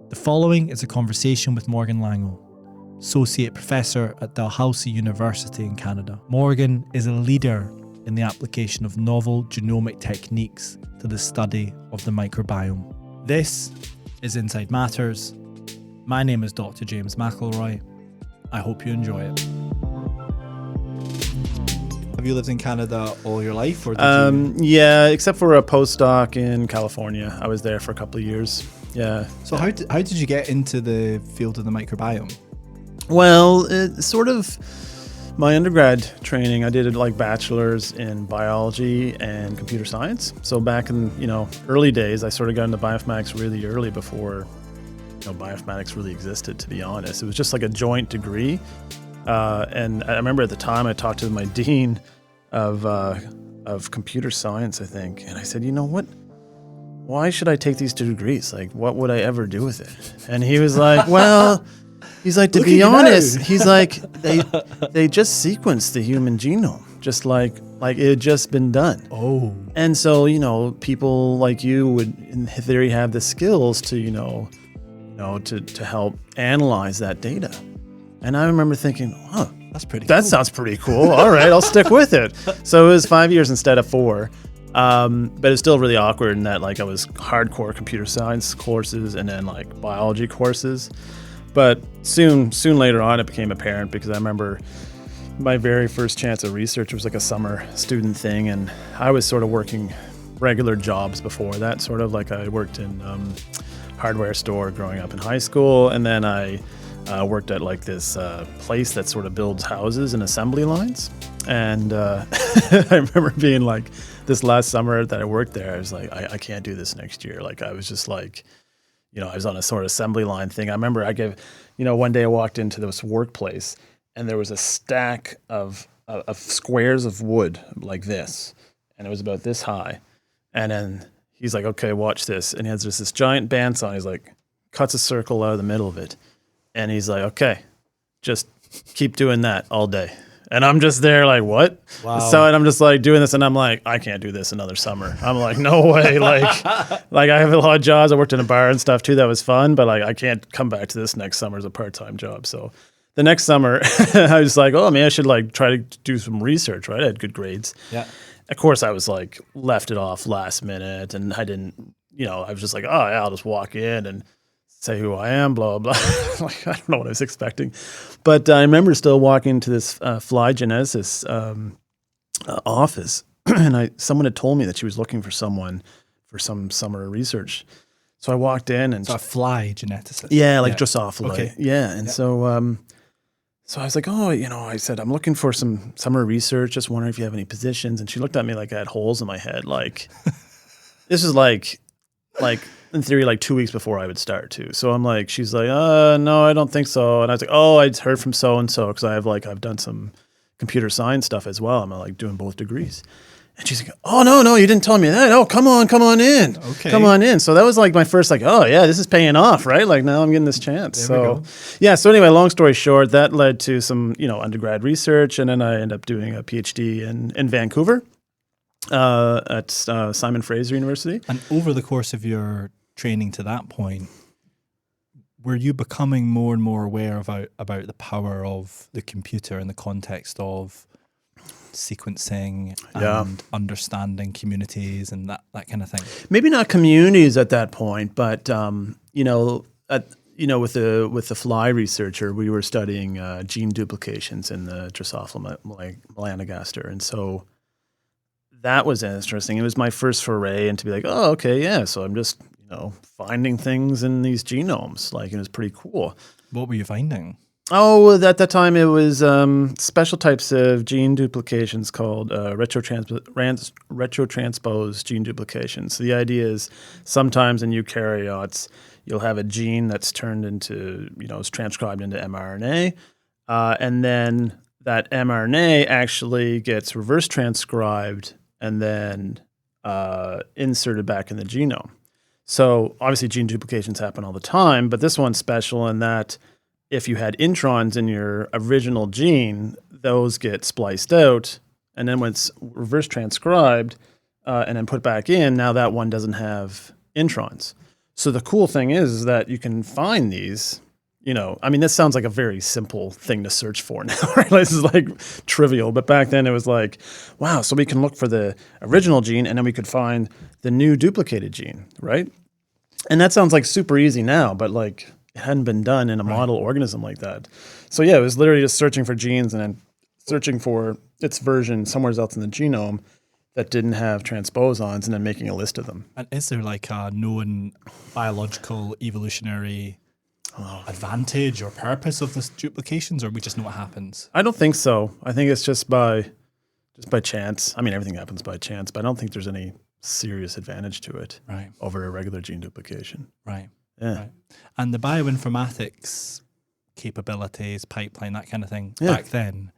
The following is a conversation with Morgan Langille, Associate Professor at Dalhousie University in Canada. Morgan is a leader in the application of novel genomic techniques to the study of the microbiome. This is Inside Matters. My name is Dr. James McElroy. I hope you enjoy it. Have you lived in Canada all your life? Or Yeah, except for a postdoc in California. I was there for a couple of years. Yeah. So how did you get into the field of the microbiome? Well, it's sort of my undergrad training. I did like bachelor's in biology and computer science. So back in, early days, I sort of got into bioinformatics really early before, bioinformatics really existed, to be honest. It was just like a joint degree. And I remember at the time I talked to my dean of computer science, I think. And I said, you know what? Why should I take these 2 degrees? Like, what would I ever do with it? And he was like, well, he's like, to be honest, he's like, they just sequenced the human genome, just like it had just been done. Oh. And so, people like you would, in theory, have the skills to, to help analyze that data. And I remember thinking, huh, that sounds pretty cool. All right, I'll stick with it. So it was 5 years instead of 4. But it's still really awkward in that I was hardcore computer science courses and then biology courses. But soon later on, it became apparent because I remember my very first chance at research was a summer student thing. And I was sort of working regular jobs before that, sort of I worked in hardware store growing up in high school. And then I worked at this place that sort of builds houses and assembly lines. And I remember being this last summer that I worked there, I was like, I can't do this next year. I was just I was on a sort of assembly line thing. I remember one day I walked into this workplace and there was a stack of squares of wood like this. And it was about this high. And then he's like, okay, watch this. And he has this giant bandsaw. He's cuts a circle out of the middle of it. And he's like, okay, just keep doing that all day. And I'm just there what? Wow. So, and I'm just doing this and I'm like, I can't do this another summer. I'm like, no way. I have a lot of jobs. I worked in a bar and stuff too. That was fun. But I can't come back to this next summer as a part-time job. So the next summer I was like, oh man, I should try to do some research, right? I had good grades. Yeah. Of course I was left it off last minute and I didn't, I was just oh yeah, I'll just walk in and say who I am, blah, blah, blah. I don't know what I was expecting. But I remember still walking into this fly genesis office, and someone had told me that she was looking for someone for some summer research. So I walked in and... So a fly geneticist? Yeah, Drosophila. Okay. Yeah, and so so I was like, oh, I said, I'm looking for some summer research, just wondering if you have any positions. And she looked at me like I had holes in my head. This is in theory, 2 weeks before I would start too. So I'm she's no, I don't think so. And I was like, oh, I'd heard from so-and-so because I've done some computer science stuff as well. I'm doing both degrees. And she's like, oh, no, you didn't tell me that. Oh, come on in. Okay. Come on in. So that was my first oh yeah, this is paying off, right? Now I'm getting this chance. There we go. Yeah. So anyway, long story short, that led to some, undergrad research. And then I ended up doing a PhD in Vancouver at Simon Fraser University. And over the course of your training to that point, were you becoming more and more aware about the power of the computer in the context of sequencing and understanding communities and that kind of thing? Maybe not communities at that point, but with the fly researcher, we were studying gene duplications in the Drosophila melanogaster, and so that was interesting. It was my first foray into be oh, okay, yeah. So I'm just finding things in these genomes. It was pretty cool. What were you finding? Oh, at that time it was special types of gene duplications called retrotransposed gene duplications. So the idea is sometimes in eukaryotes you'll have a gene that's turned into, is transcribed into mRNA, and then that mRNA actually gets reverse transcribed and then inserted back in the genome. So obviously gene duplications happen all the time, but this one's special in that if you had introns in your original gene, those get spliced out, and then when it's reverse transcribed and then put back in, now that one doesn't have introns. So the cool thing is that you can find these, I mean, this sounds like a very simple thing to search for now, right? This is like trivial, but back then it was like, wow, so we can look for the original gene and then we could find the new duplicated gene, right? And that sounds like super easy now, but like it hadn't been done in a model organism like that. So yeah, it was literally just searching for genes and then searching for its version somewhere else in the genome that didn't have transposons and then making a list of them. And is there like a known biological evolutionary advantage or purpose of this duplications, or we just know what happens? I don't think so. I think it's just by chance. I mean, everything happens by chance, but I don't think there's any serious advantage to it over a regular gene duplication. Right. Yeah. Right. And the bioinformatics capabilities, pipeline, that kind of thing, back then,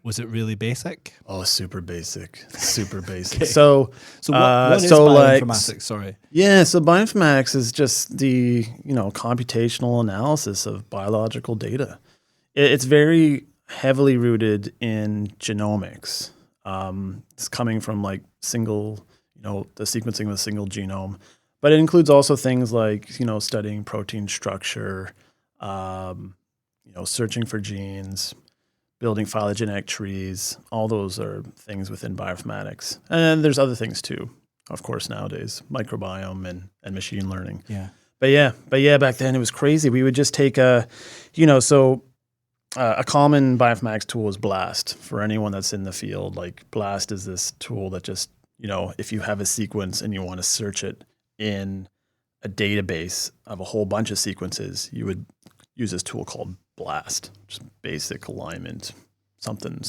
was it really basic? Oh, super basic. Super basic. Okay. So what is bioinformatics? Sorry. Yeah, so bioinformatics is just the, computational analysis of biological data. It's very heavily rooted in genomics. It's coming from like single, the sequencing of a single genome. But it includes also things like, studying protein structure, searching for genes, building phylogenetic trees. All those are things within bioinformatics. And there's other things too, of course, nowadays, microbiome and machine learning. Yeah. But yeah, back then it was crazy. We would just take a common bioinformatics tool is BLAST. For anyone that's in the field, like BLAST is this tool that just, if you have a sequence and you want to search it in a database of a whole bunch of sequences, you would use this tool called BLAST, just basic alignment, something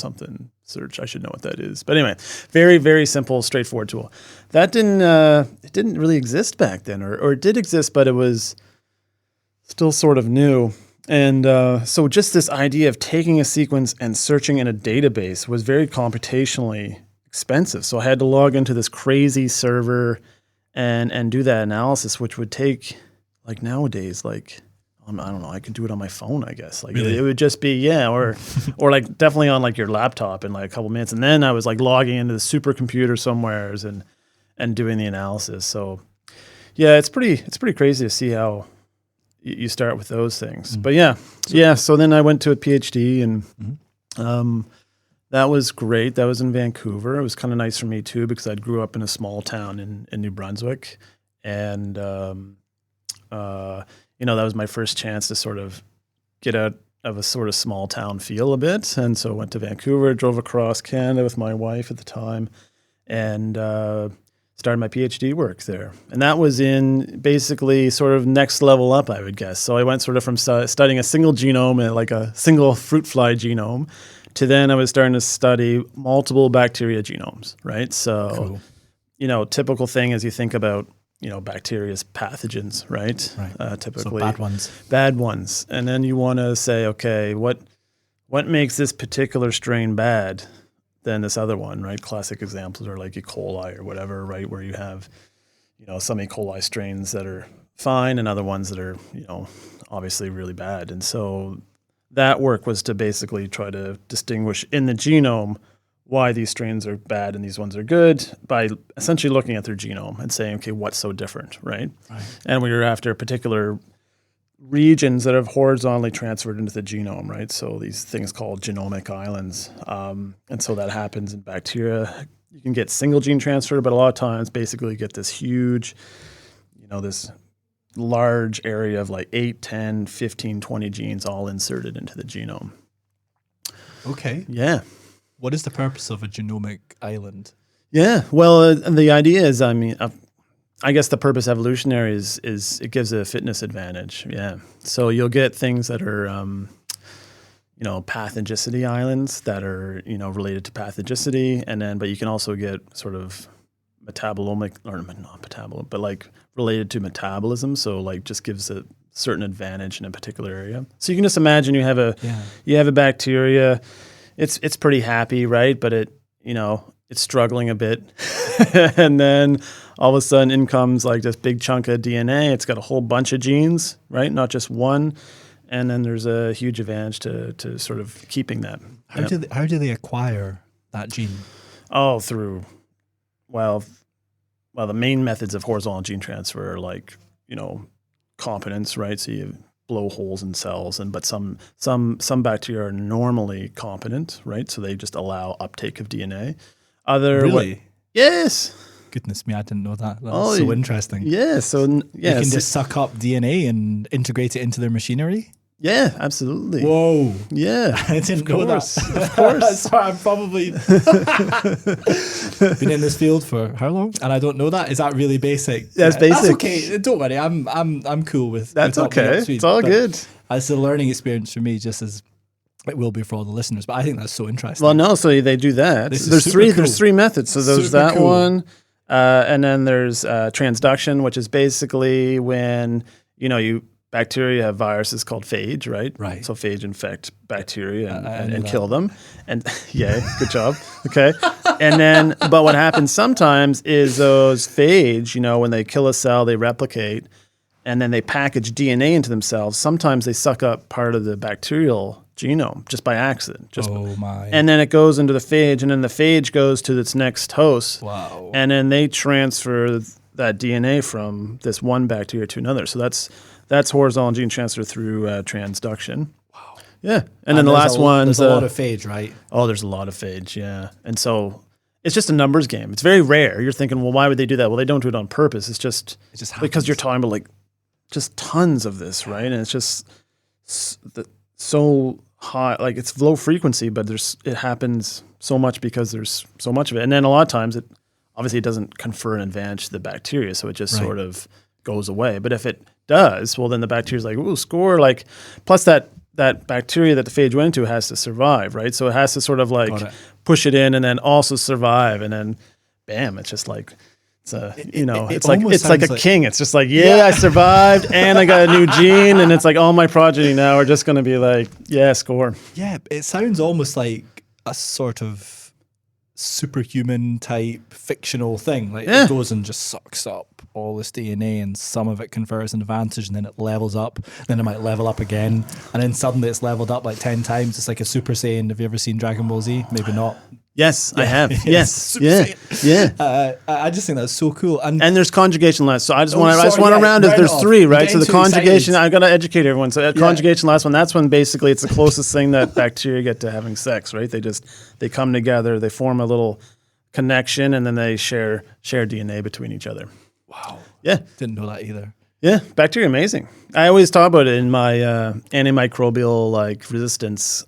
search. I should know what that is. But anyway, very, very simple, straightforward tool. That didn't really exist back then, or it did exist, but it was still sort of new. And so just this idea of taking a sequence and searching in a database was very computationally expensive. So I had to log into this crazy server and do that analysis, which would take, like nowadays, like, I don't know, I could do it on my phone, I guess. Like really? It would just be, or like definitely on like your laptop in like a couple minutes. And then I was like logging into the supercomputer somewheres and doing the analysis. So yeah, it's pretty crazy to see how you start with those things. But yeah. So then I went to a PhD and that was great. That was in Vancouver. It was kind of nice for me too, because I grew up in a small town in New Brunswick. And, that was my first chance to sort of get out of a sort of small town feel a bit. And so I went to Vancouver, drove across Canada with my wife at the time, and started my PhD work there. And that was in basically sort of next level up, I would guess. So I went sort of from studying a single genome and like a single fruit fly genome to then I was starting to study multiple bacteria genomes, right? So, cool. Typical thing as you think about bacteria's pathogens, right? Typically. So bad ones. And then you want to say, okay, what makes this particular strain bad than this other one, right? Classic examples are like E. coli or whatever, right? Where you have, some E. coli strains that are fine and other ones that are, obviously really bad. And so that work was to basically try to distinguish in the genome why these strains are bad and these ones are good by essentially looking at their genome and saying, okay, what's so different, right? And we were after particular regions that have horizontally transferred into the genome, right? So these things called genomic islands. And so that happens in bacteria. You can get single gene transfer, but a lot of times basically you get this huge, this large area of like 8, 10, 15, 20 genes all inserted into the genome. Okay. Yeah. What is the purpose of a genomic island? Yeah, well, the idea is, I guess the purpose evolutionary is it gives a fitness advantage. Yeah, so you'll get things that are, pathogenicity islands that are, related to pathogenicity, but you can also get sort of metabolomic, or not metabolomic, but like related to metabolism. So like just gives a certain advantage in a particular area. So you can just imagine you have a bacteria. It's pretty happy, right? But it's struggling a bit. And then all of a sudden in comes like this big chunk of DNA. It's got a whole bunch of genes, right? Not just one. And then there's a huge advantage to sort of keeping that. How do they acquire that gene? Oh, through, well, the main methods of horizontal gene transfer are like, competence, right? So you blow holes in cells, but some bacteria are normally competent, right? So they just allow uptake of DNA. Really? Yes. Goodness me, I didn't know that. That's so interesting. Yeah. So you can just suck up DNA and integrate it into their machinery. Yeah, absolutely. Whoa. Yeah. I didn't know that. Of course. Sorry, I've probably been in this field for how long? And I don't know that. Is that really basic? That's basic. That's okay. Don't worry. I'm cool with that's with okay. It's all good. It's a learning experience for me, just as it will be for all the listeners. But I think that's so interesting. Well, no, so they do that. There's three methods. So there's super that cool. one. And then there's transduction, which is basically when, bacteria have viruses called phage, right? Right. So phage infect bacteria and kill them. And yeah, good job. Okay. And then, but what happens sometimes is those phage, when they kill a cell, they replicate, and then they package DNA into themselves. Sometimes they suck up part of the bacterial genome just by accident. And then it goes into the phage, and then the phage goes to its next host. Wow. And then they transfer that DNA from this one bacteria to another. So that's horizontal gene transfer through transduction. Wow. Yeah. And then the last one. There's a lot of phage, right? Oh, there's a lot of phage, yeah. And so it's just a numbers game. It's very rare. You're thinking, well, why would they do that? Well, they don't do it on purpose. It just because you're talking about just tons of this, right? And it's just so high, it's low frequency, but it happens so much because there's so much of it. And then a lot of times it doesn't confer an advantage to the bacteria, so it just sort of goes away. But if it does, well, then the bacteria's like, ooh, score. Plus that bacteria that the phage went into has to survive, right? So it has to sort of push it in and then also survive, and then bam, it's just it's like a king. It's just I survived and I got a new gene, and it's like all my progeny now are just going to be score. Yeah, it sounds almost like a sort of superhuman type fictional thing. It goes and just sucks up all this DNA, and some of it confers an advantage, and then it levels up, then it might level up again, and then suddenly it's leveled up 10 times. It's like a Super Saiyan. Have you ever seen Dragon Ball Z? Maybe not. Yes, I have. Yes. I just think that's so cool. And there's conjugation last. So I just want to round it. There's three, right? So the conjugation, I've got to educate everyone. So conjugation last one, that's when basically it's the closest thing that bacteria get to having sex, right? They come together, they form a little connection, and then they share DNA between each other. Wow. Yeah. Didn't know that either. Yeah, bacteria amazing. I always talk about it in my antimicrobial resistance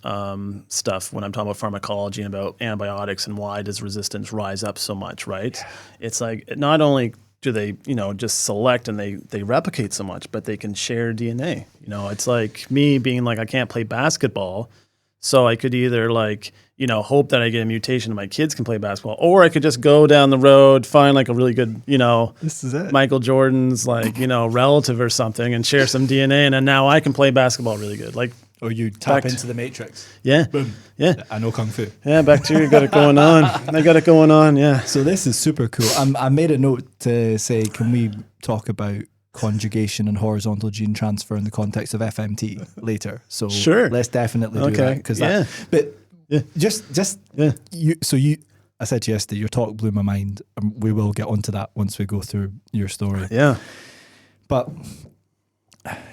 stuff when I'm talking about pharmacology and about antibiotics and why does resistance rise up so much, right? Yeah. It's not only do they just select and they replicate so much, but they can share DNA. It's like me being I can't play basketball, so I could either hope that I get a mutation and my kids can play basketball, or I could just go down the road, find a really good, this is it. Michael Jordan's relative or something, and share some DNA, and then now I can play basketball really good. Or you tap into the matrix. Yeah. Boom. Yeah. I know Kung Fu. Yeah, bacteria got it going on. They got it going on, yeah. So this is super cool. I made a note to say, can we talk about conjugation and horizontal gene transfer in the context of FMT later? So sure. Let's definitely do that. Because I said yesterday, your talk blew my mind, and we will get onto that once we go through your story. Yeah. But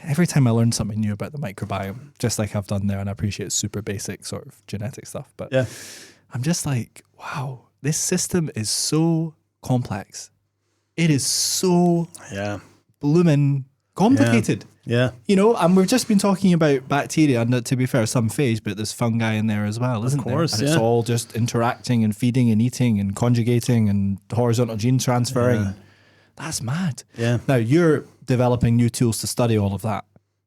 every time I learn something new about the microbiome, just like I've done there, and I appreciate super basic sort of genetic stuff, but I'm just wow, this system is so complex. It is so blooming complicated. Yeah. And we've just been talking about bacteria, and to be fair, some phage, but there's fungi in there as well, isn't there? And it's all just interacting and feeding and eating and conjugating and horizontal gene transferring. Yeah. That's mad. Yeah. Now, you're developing new tools to study all of that,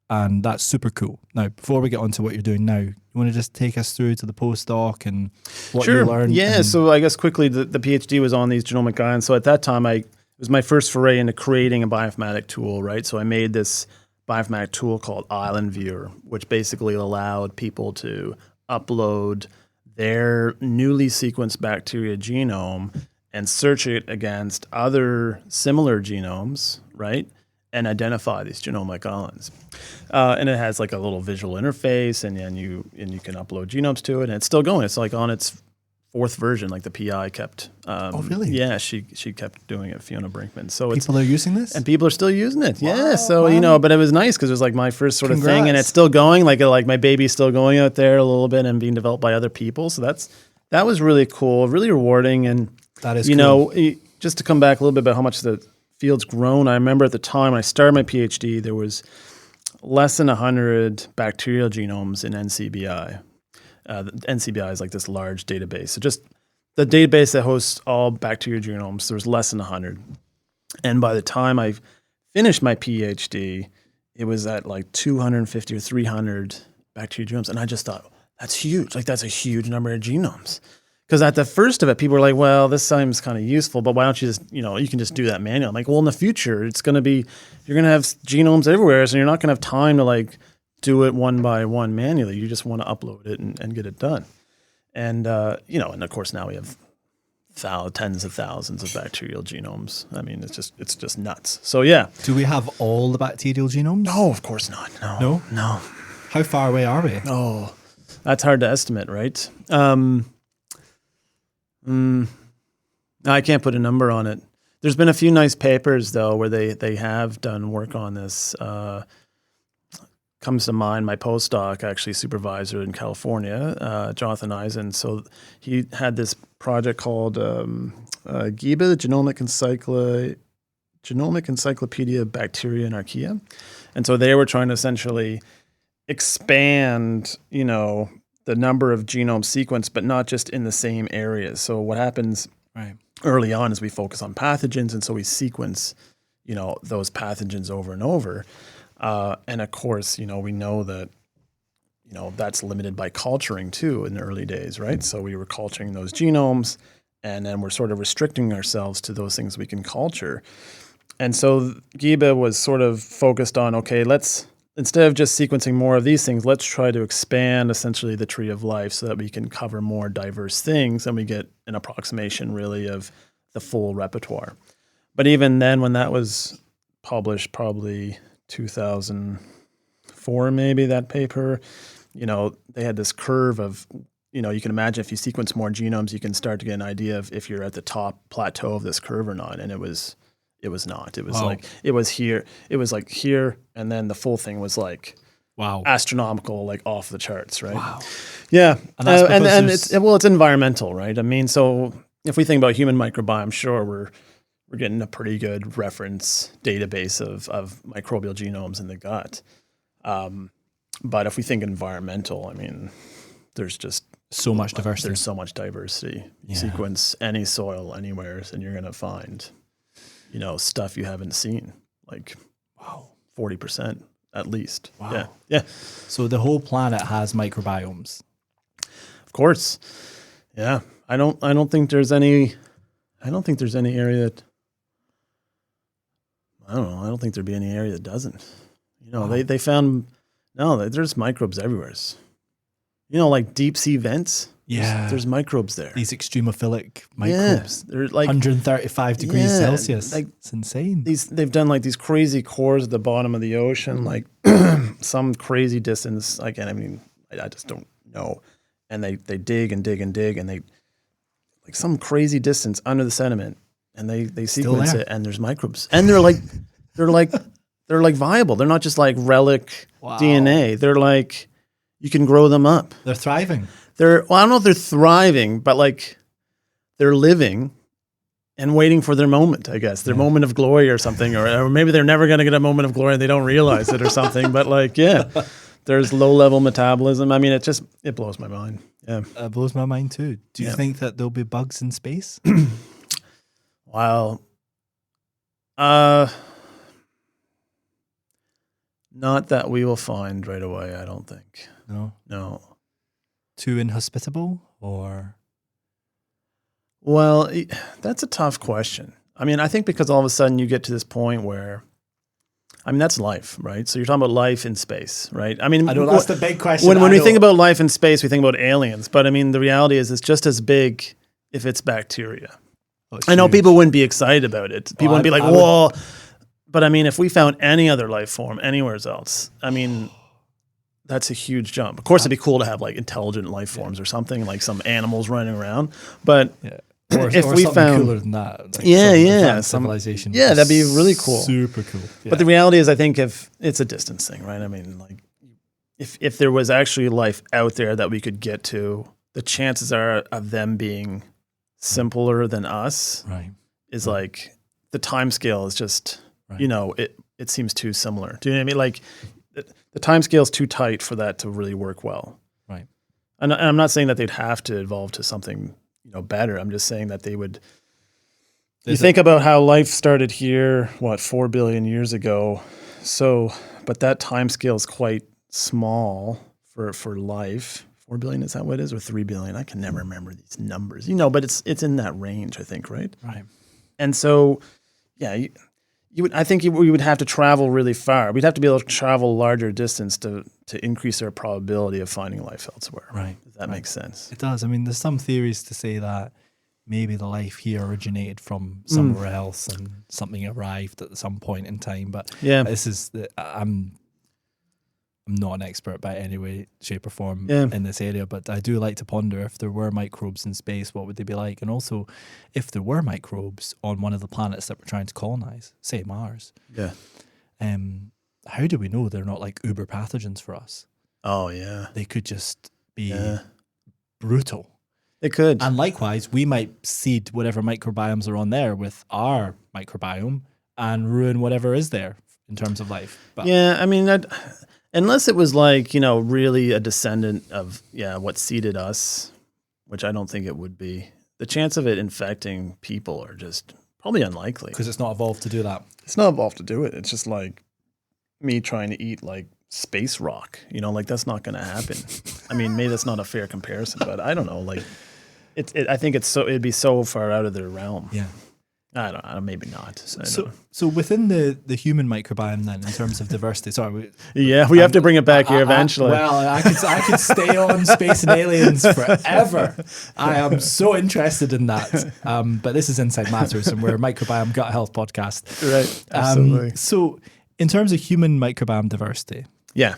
and that's super cool. Now, before we get on to what you're doing now, you want to just take us through to the postdoc and what you learned? Yeah, so I guess quickly, the PhD was on these genomic ions. So at that time, it was my first foray into creating a bioinformatic tool, right? So I made this bioinformatic tool called Island Viewer, which basically allowed people to upload their newly sequenced bacteria genome and search it against other similar genomes, right? And identify these genomic islands. And it has a little visual interface, and then you can upload genomes to it, and it's still going. It's on its fourth version, like the PI kept. Oh, really? Yeah, she kept doing it, Fiona Brinkman. So people are using this? And people are still using it. Wow, yeah. So, man. but it was nice because it was like my first sort of Congrats. thing, and it's still going. Like my baby's still going out there a little bit and being developed by other people. So that was really cool, really rewarding. And, that is cool. Just to come back a little bit about how much the field's grown, I remember at the time when I started my PhD, there was less than 100 bacterial genomes in NCBI. The NCBI is like this large database. So just the database that hosts all bacterial genomes, there was less than 100. And by the time I finished my PhD, it was at like 250 or 300 bacterial genomes. And I just thought, that's huge. Like, that's a huge number of genomes. Because at the first of it, people were like, well, this seems kind of useful, but why don't you just, you can just do that manually. I'm like, well, in the future, it's going to be, you're going to have genomes everywhere, so you're not going to have time to like do it one by one manually. You just want to upload it and get it done. And, and of course now we have tens of thousands of bacterial genomes. I mean, it's just nuts. So yeah. Do we have all the bacterial genomes? No, of course not. No. How far away are we? Oh, that's hard to estimate, right? I can't put a number on it. There's been a few nice papers though where they have done work on this. Comes to mind my postdoc, actually supervisor in California, Jonathan Eisen. So he had this project called GIBA, the Genomic Encyclopedia of Bacteria and Archaea. And so they were trying to essentially expand, the number of genome sequenced, but not just in the same areas. So what happens early on is we focus on pathogens, and so we sequence, those pathogens over and over. And of course, we know that, that's limited by culturing too in the early days, right? So we were culturing those genomes, and then we're sort of restricting ourselves to those things we can culture. And so GIBA was sort of focused on, okay, instead of just sequencing more of these things, let's try to expand essentially the tree of life so that we can cover more diverse things and we get an approximation really of the full repertoire. But even then, when that was published, probably 2004 maybe, that paper, they had this curve of, you can imagine if you sequence more genomes, you can start to get an idea of if you're at the top plateau of this curve or not. And it was not. It was like, it was here. It was like here. And then the full thing was like, astronomical, like off the charts, right? Wow. Yeah. And it's environmental, right? I mean, so if we think about human microbiome, sure, we're getting a pretty good reference database of microbial genomes in the gut. But if we think environmental, I mean, there's just so much diversity. There's so much diversity. Yeah. Sequence any soil anywhere, and you're going to find stuff you haven't seen, like 40% at least. Wow. Yeah. So the whole planet has microbiomes. Of course. Yeah. I don't think there's any area that, I don't know. I don't think there'd be any area that doesn't. They found, there's microbes everywhere. Like deep sea vents. Yeah. There's microbes there. These extremophilic microbes. They're like 135 degrees Celsius. Like, it's insane. They've done like these crazy cores at the bottom of the ocean, like some crazy distance. Again, I mean, I just don't know. And they dig and dig and dig, and they like some crazy distance under the sediment, and they sequence it, and there's microbes. And they're like viable. They're not just like relic DNA. They're like, you can grow them up. They're thriving. I don't know if they're thriving, but like they're living and waiting for their moment, I guess, their moment of glory or something, or maybe they're never going to get a moment of glory and they don't realize it or something. But like, there's low level metabolism. I mean, it blows my mind. Yeah. It blows my mind too. Do you think that there'll be bugs in space? Wow. Not that we will find right away, I don't think. No. Too inhospitable, or? Well, that's a tough question. I mean, I think because all of a sudden you get to this point where, I mean, that's life, right? So you're talking about life in space, right? I mean, I know that's the big question. When we think about life in space, we think about aliens. But I mean, the reality is it's just as big if it's bacteria. I know people wouldn't be excited about it. People wouldn't be like, whoa. But I mean, if we found any other life form anywhere else, I mean, that's a huge jump. Of course, it'd be cool to have like intelligent life forms or something, like some animals running around. But if we found cooler than that, like some civilization, that'd be really cool, super cool. Yeah. But the reality is, I think if it's a distance thing, right? I mean, like if there was actually life out there that we could get to, the chances are of them being simpler than us, is like the time scale is just it seems too similar. Do you know what I mean? Like the time scale is too tight for that to really work well. Right. And I'm not saying that they'd have to evolve to something better. I'm just saying that they would. You think about how life started here, 4 billion years ago. So, but that time scale is quite small for life. 4 billion, is that what it is, or 3 billion? I can never remember these numbers. But it's in that range, I think, right? Right. And so, I think we would have to travel really far. We'd have to be able to travel a larger distance to increase our probability of finding life elsewhere. Right. If that makes sense. It does. I mean, there's some theories to say that maybe the life here originated from somewhere else and something arrived at some point in time. But this is I'm not an expert by any way, shape or form in this area, but I do like to ponder if there were microbes in space, what would they be like? And also, if there were microbes on one of the planets that we're trying to colonize, say Mars, how do we know they're not like uber pathogens for us? Oh, yeah. They could just be brutal. They could. And likewise, we might seed whatever microbiomes are on there with our microbiome and ruin whatever is there in terms of life. But I mean, unless it was like, really a descendant of, what seeded us, which I don't think it would be, the chance of it infecting people are just probably unlikely. Because it's not evolved to do that. It's not evolved to do it. It's just like me trying to eat like space rock, like that's not going to happen. I mean, maybe that's not a fair comparison, but I don't know. Like I think it'd be so far out of their realm. Yeah. I don't know, maybe not. So within the human microbiome then, in terms of diversity, we have to bring it back here eventually. I could stay on space and aliens forever. I am so interested in that. But this is Inside Matters, and we're a microbiome gut health podcast. Right, absolutely. So in terms of human microbiome diversity, you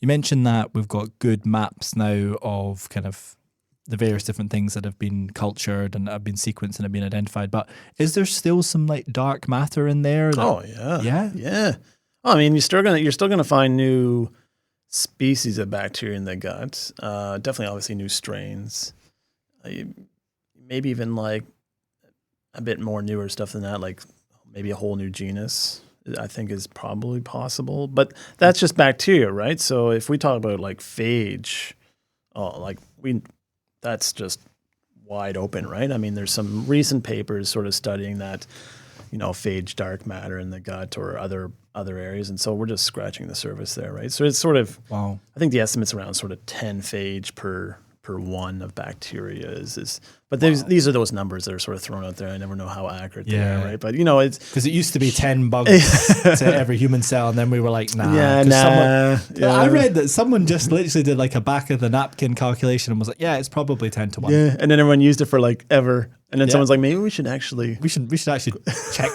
mentioned that we've got good maps now of kind of the various different things that have been cultured and have been sequenced and have been identified. But is there still some like dark matter in there? Yeah. Oh, I mean, you're still gonna find new species of bacteria in the gut. Definitely, obviously, new strains. Maybe even like a bit more newer stuff than that, like maybe a whole new genus. I think is probably possible. But that's just bacteria, right? So if we talk about like phage, that's just wide open, right? I mean, there's some recent papers sort of studying that, phage dark matter in the gut or other areas, and so we're just scratching the surface there, right? So it's sort of, I think the estimate's around sort of 10 phage per one of bacteria is. But these are those numbers that are sort of thrown out there. I never know how accurate they are, right? But it's because it used to be 10 bugs to every human cell, and then we were like, nah. I read that someone just literally did like a back of the napkin calculation and was like, it's probably 10 to 1. Yeah, and then everyone used it for like ever. And then someone's like, maybe we should actually check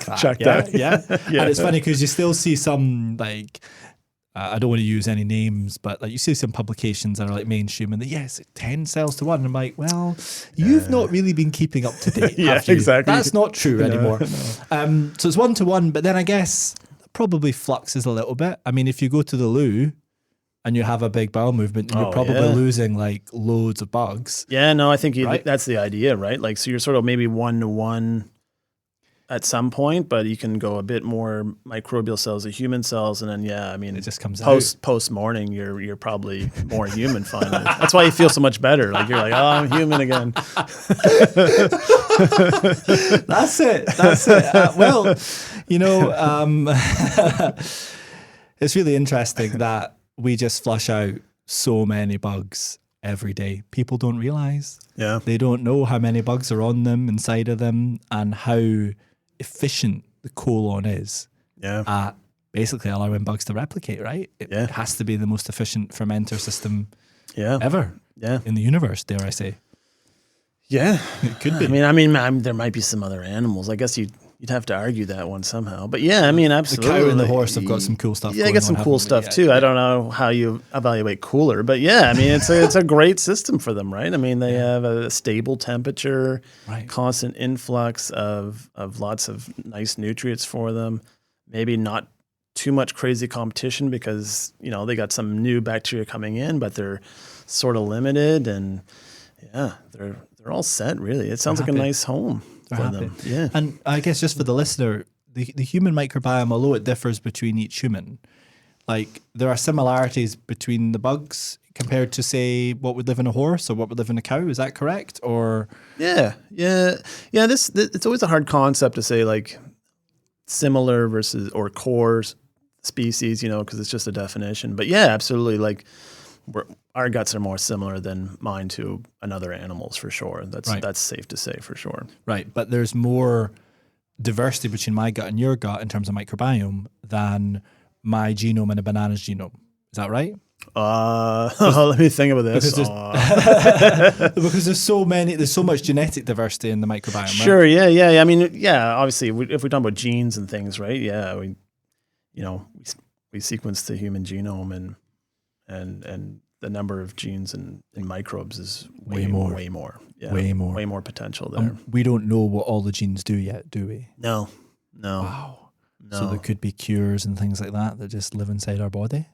that. Check that. Yeah. And it's funny because you still see some like, I don't want to use any names, but like you see some publications that are like mainstream and 10 cells to 1. And I'm like, well, you've not really been keeping up to date. Have you? Exactly. That's not true anymore. No. So it's 1 to 1, but then I guess probably fluxes a little bit. I mean, if you go to the loo and you have a big bowel movement, you're probably losing like loads of bugs. Yeah, no, I think that's the idea, right? Like, so you're sort of maybe 1 to 1 at some point, but you can go a bit more microbial cells to human cells, and then I mean, it just comes post morning, you're probably more human finally. That's why you feel so much better. Like you're like, oh, I'm human again. That's it. It's really interesting that we just flush out so many bugs every day. People don't realize. Yeah. They don't know how many bugs are on them, inside of them, and how efficient the colon is at basically allowing bugs to replicate, right? It has to be the most efficient fermenter system ever in the universe, dare I say. Yeah. It could be. I mean, there might be some other animals. I guess you you'd have to argue that one somehow. But yeah, I mean, absolutely. The cow and the horse have got some cool stuff. Yeah, they got some cool stuff too. I don't know how you evaluate cooler, but yeah, I mean, it's a great system for them, right? I mean, they have a stable temperature, constant influx of lots of nice nutrients for them. Maybe not too much crazy competition because, you know, they got some new bacteria coming in, but they're sort of limited, and yeah, they're all set really. It sounds like a nice home for them. Yeah. And I guess just for the listener, the human microbiome, although it differs between each human, like there are similarities between the bugs compared to, say, what would live in a horse or what would live in a cow. Is that correct? Or this it's always a hard concept to say like similar versus or core species, you know, because it's just a definition. But yeah, absolutely. Like our guts are more similar than mine to another animal's for sure. That's safe to say for sure. Right, but there's more diversity between my gut and your gut in terms of microbiome than my genome and a banana's genome. Is that right? Let me think about this. Because there's so much genetic diversity in the microbiome. Sure, right? yeah. I mean, yeah. Obviously, if we talk about genes and things, right? Yeah, we sequence the human genome and the number of genes in microbes is way more. Yeah, way more potential there. We don't know what all the genes do yet, do we? No. Wow. No. So there could be cures and things like that just live inside our body.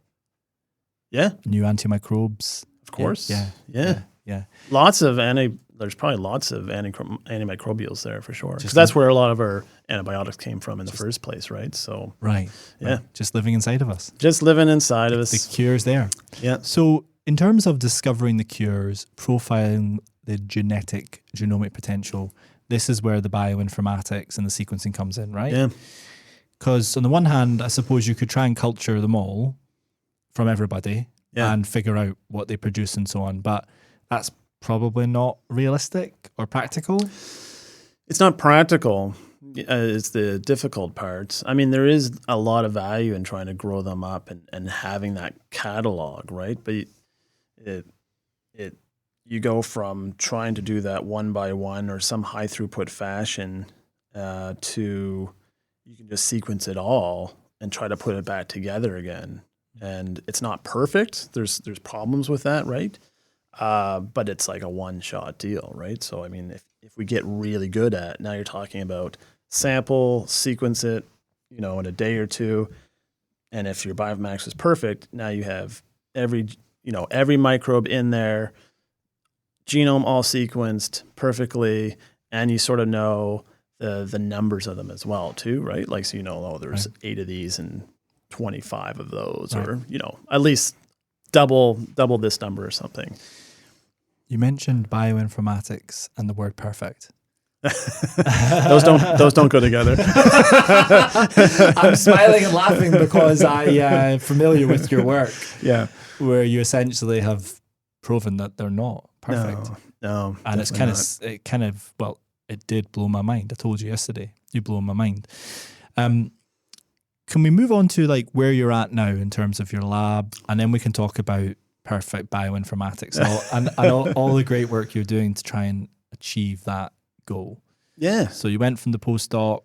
Yeah. New antimicrobes. Of course. Yeah. There's probably lots of antimicrobials there for sure. Because that's where a lot of our antibiotics came from in the first place, right? So just living inside of us. Just living inside of us. The cure's there. Yeah. So in terms of discovering the cures, profiling the genomic potential, this is where the bioinformatics and the sequencing comes in, right? Yeah. Because on the one hand, I suppose you could try and culture them all from everybody and figure out what they produce and so on, but that's probably not realistic or practical. It's not practical. It's the difficult part. I mean, there is a lot of value in trying to grow them up and having that catalog, right? But you go from trying to do that one by one or some high throughput fashion to you can just sequence it all and try to put it back together again. And it's not perfect. There's problems with that, right? But it's like a one-shot deal, right? So, I mean, if we get really good at it, now you're talking about sample, sequence it, in a day or two. And if your bioinformatics is perfect, now you have every microbe in there, genome all sequenced perfectly, and you sort of know the numbers of them as well, too, right? Like, so there's 8 of these and 25 of those, or at least double this number or something. You mentioned bioinformatics and the word perfect. those don't go together. I'm smiling and laughing because I'm familiar with your work. Yeah, where you essentially have proven that they're not perfect. No, and it did blow my mind. I told you yesterday, you blew my mind. Can we move on to like where you're at now in terms of your lab, and then we can talk about perfect bioinformatics and all the great work you're doing to try and achieve that goal. Yeah. So you went from the postdoc.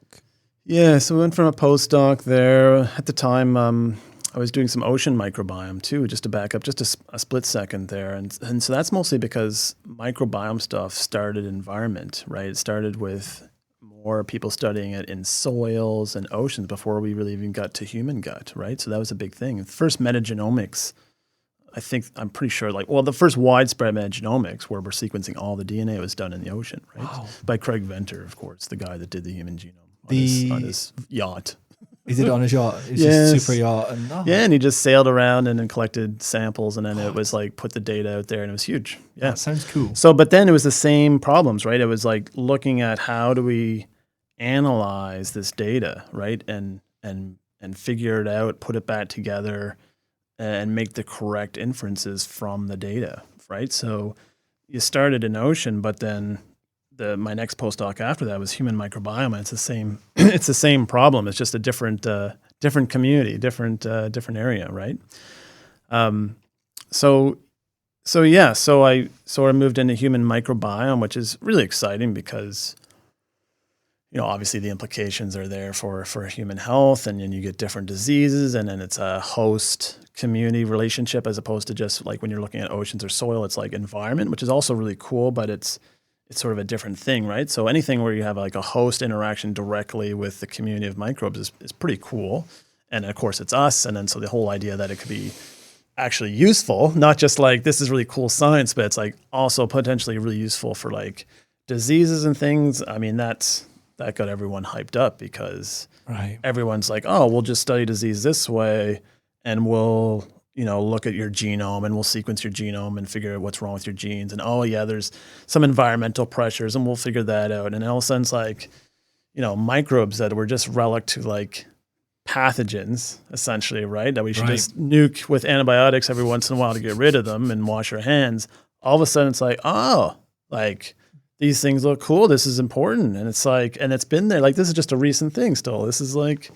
Yeah, so we went from a postdoc there. At the time, I was doing some ocean microbiome too, just to back up just a split second there. And so that's mostly because microbiome stuff started environment, right? It started with more people studying it in soils and oceans before we really even got to human gut, right? So that was a big thing. The first metagenomics, I'm pretty sure, the first widespread metagenomics where we're sequencing all the DNA was done in the ocean, right? Wow. By Craig Venter, of course, the guy that did the human genome on his yacht. He did it on his yacht. It was just a super yacht. And he just sailed around and then collected samples, and then it was like put the data out there, and it was huge. Yeah, that sounds cool. So, but then it was the same problems, right? It was like looking at how do we analyze this data, right? And figure it out, put it back together, and make the correct inferences from the data, right? So you started in ocean, but then my next postdoc after that was human microbiome. It's the same problem. It's just a different community, different area, right? So I sort of moved into human microbiome, which is really exciting because obviously the implications are there for human health, and then you get different diseases, and then it's a host community relationship as opposed to just like when you're looking at oceans or soil, it's like environment, which is also really cool, but it's sort of a different thing, right? So anything where you have like a host interaction directly with the community of microbes is pretty cool. And of course it's us. And then so the whole idea that it could be actually useful, not just like this is really cool science, but it's like also potentially really useful for like diseases and things. I mean, that got everyone hyped up because everyone's like, oh, we'll just study disease this way and we'll, look at your genome and we'll sequence your genome and figure out what's wrong with your genes. And oh yeah, there's some environmental pressures and we'll figure that out. And all of a sudden it's like, microbes that were just relic to like pathogens essentially, right? That we should just nuke with antibiotics every once in a while to get rid of them and wash our hands. All of a sudden it's like, oh, like these things look cool. This is important. And it's like, and it's been there. Like this is just a recent thing still. This is like,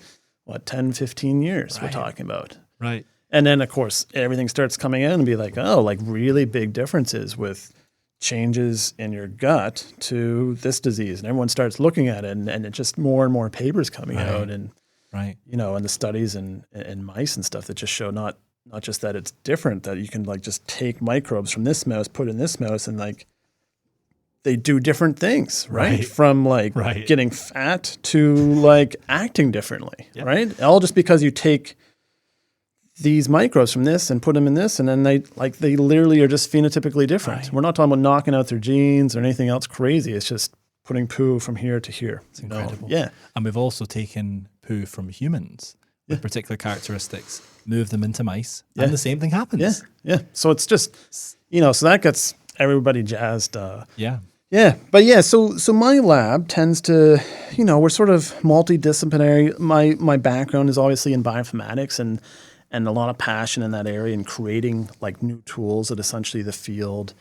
10, 15 years we're talking about. Right. And then, of course, everything starts coming in and be like, oh, like really big differences with changes in your gut to this disease. And everyone starts looking at it, and it's just more and more papers coming out. And, and the studies and mice and stuff that just show not just that it's different, that you can like just take microbes from this mouse, put in this mouse, and like they do different things, right? From like getting fat to like acting differently, right? All just because you take these microbes from this and put them in this, and then they literally are just phenotypically different. We're not talking about knocking out their genes or anything else crazy. It's just putting poo from here to here. It's incredible. Yeah. And we've also taken poo from humans with particular characteristics, moved them into mice, and the same thing happens. Yeah. So it's just, so that gets everybody jazzed. Yeah. But so my lab tends to, we're sort of multidisciplinary. My background is obviously in bioinformatics and a lot of passion in that area and creating like new tools that essentially the field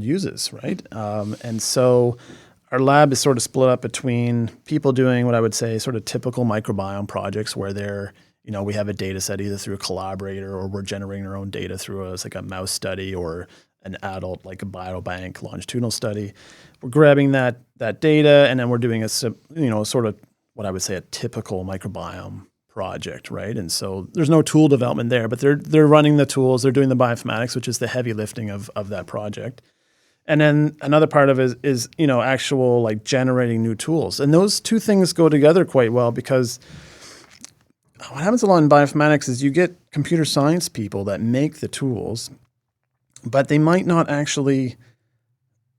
uses, right? And so our lab is sort of split up between people doing what I would say sort of typical microbiome projects where they're, we have a data set either through a collaborator or we're generating our own data through a mouse study or an adult, like a biobank longitudinal study. We're grabbing that data and then we're doing sort of what I would say a typical microbiome project, right? And so there's no tool development there, but they're running the tools, they're doing the bioinformatics, which is the heavy lifting of that project. And then another part of it is actual like generating new tools. And those two things go together quite well because what happens a lot in bioinformatics is you get computer science people that make the tools, but they might not actually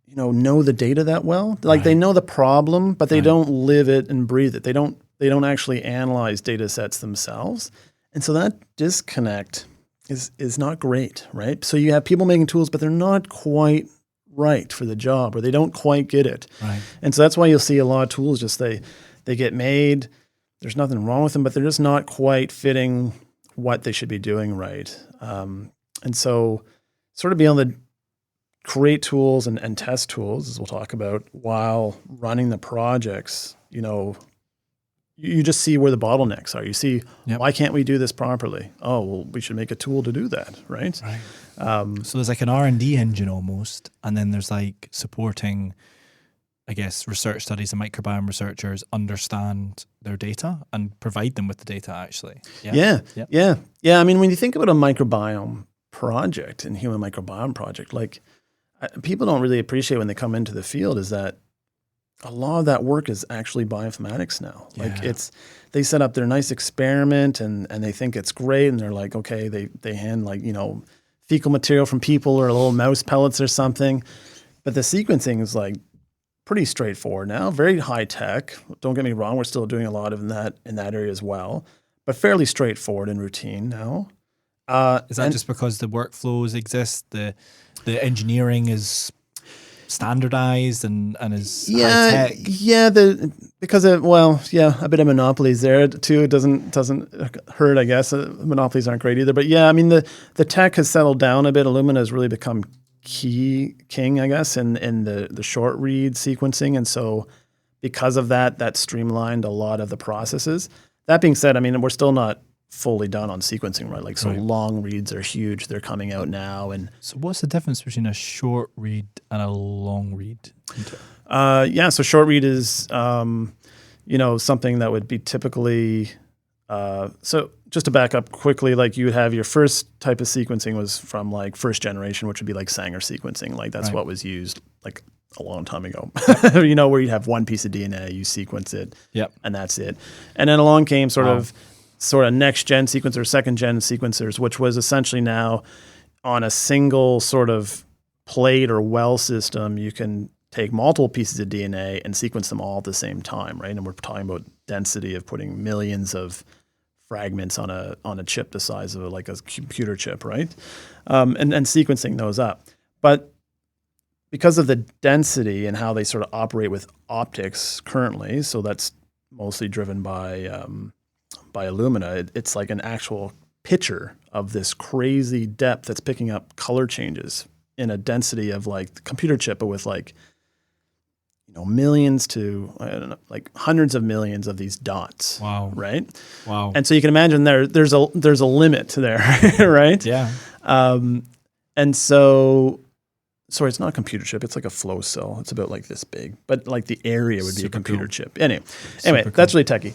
know the data that well. Like they know the problem, but they don't live it and breathe it. They don't actually analyze data sets themselves. And so that disconnect is not great, right? So you have people making tools, but they're not quite right for the job or they don't quite get it. Right. And so that's why you'll see a lot of tools just they get made, there's nothing wrong with them, but they're just not quite fitting what they should be doing right. And so sort of being able to create tools and test tools, as we'll talk about, while running the projects, you just see where the bottlenecks are. You see, why can't we do this properly? Oh, well, we should make a tool to do that, right? So there's like an R&D engine almost, and then there's like supporting, I guess, research studies and microbiome researchers understand their data and provide them with the data actually. Yeah. I mean, when you think about a microbiome project and human microbiome project, like people don't really appreciate when they come into the field is that a lot of that work is actually bioinformatics now. Like they set up their nice experiment and they think it's great. And they're like, okay, they hand like, fecal material from people or little mouse pellets or something. But the sequencing is like pretty straightforward now, very high tech. Don't get me wrong. We're still doing a lot of that in that area as well, but fairly straightforward and routine now. Is that just because the workflows exist? The engineering is standardized and is high tech? Yeah, because a bit of monopolies there too. It doesn't hurt, I guess. Monopolies aren't great either. But yeah, I mean the tech has settled down a bit. Illumina has really become king, I guess, in the short read sequencing. And so because of that streamlined a lot of the processes. That being said, I mean, we're still not fully done on sequencing, right? Like, so long reads are huge. They're coming out now. And so what's the difference between a short read and a long read? So short read is, something that would be typically, so just to back up quickly, like you would have your first type of sequencing was from like first generation, which would be like Sanger sequencing. Like that's what was used like a long time ago, where you have one piece of DNA, you sequence it, and that's it. And then along came sort of next gen sequencers, second gen sequencers, which was essentially now on a single sort of plate or well system, you can take multiple pieces of DNA and sequence them all at the same time, right? And we're talking about density of putting millions of fragments on a chip the size of like a computer chip, right? And sequencing those up. But because of the density and how they sort of operate with optics currently, so that's mostly driven by Illumina, it's like an actual picture of this crazy depth that's picking up color changes in a density of like the computer chip, but with like, millions to, I don't know, like hundreds of millions of these dots. Wow. Right? Wow. And so you can imagine there's a limit there, right? Yeah. And so, sorry, it's not a computer chip. It's like a flow cell. It's about like this big, but like the area would be a computer chip. Anyway, that's really techy.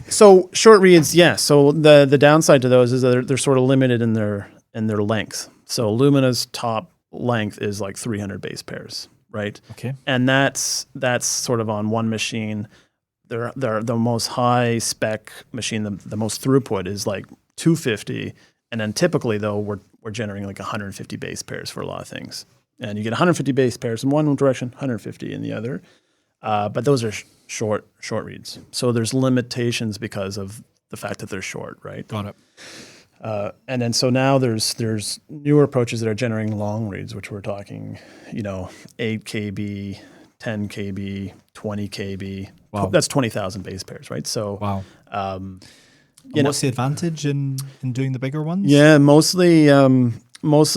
So short reads, So the downside to those is that they're sort of limited in their length. So Illumina's top length is like 300 base pairs, right? Okay. And that's sort of on one machine. They're the most high spec machine. The most throughput is like 250, and then typically though we're generating like 150 base pairs for a lot of things. And you get 150 base pairs in one direction, 150 in the other. But those are short reads. So there's limitations because of the fact that they're short, right? Got it. And then so now there's newer approaches that are generating long reads, which we're talking, 8 kb, 10 kb, 20 kb. Wow. That's 20,000 base pairs, right? So Wow. What's the advantage in doing the bigger ones? Yeah, mostly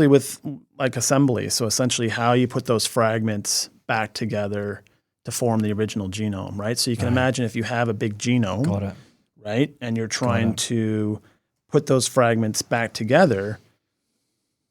with like assembly. So essentially how you put those fragments back together to form the original genome, right? So you can imagine if you have a big genome, Got it. right? And you're trying to put those fragments back together.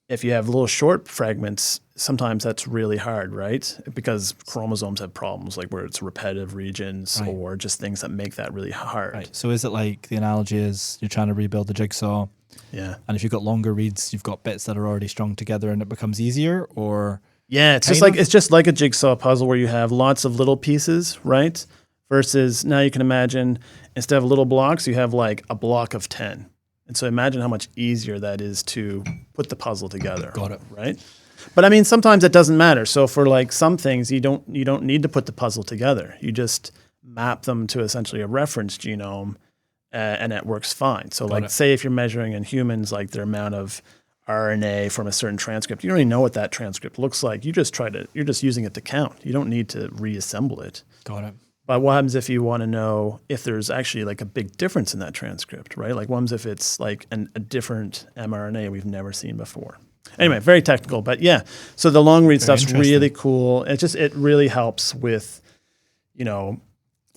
If you have little short fragments, sometimes that's really hard, right? Because chromosomes have problems like where it's repetitive regions or just things that make that really hard. Right. So is it like the analogy is you're trying to rebuild the jigsaw? Yeah. And if you've got longer reads, you've got bits that are already strung together and it becomes easier, or? Yeah, it's just like a jigsaw puzzle where you have lots of little pieces, right? Versus now you can imagine instead of little blocks, you have like a block of 10. And so imagine how much easier that is to put the puzzle together. Got it. Right? But I mean, sometimes it doesn't matter. So for like some things, you don't need to put the puzzle together. You just map them to essentially a reference genome, and it works fine. So like, say if you're measuring in humans, like their amount of RNA from a certain transcript, you don't even know what that transcript looks like. You're just using it to count. You don't need to reassemble it. Got it. But what happens if you want to know if there's actually like a big difference in that transcript, right? Like what happens if it's like a different mRNA we've never seen before? Anyway, very technical, but yeah. So the long read stuff's really cool. It really helps with, Does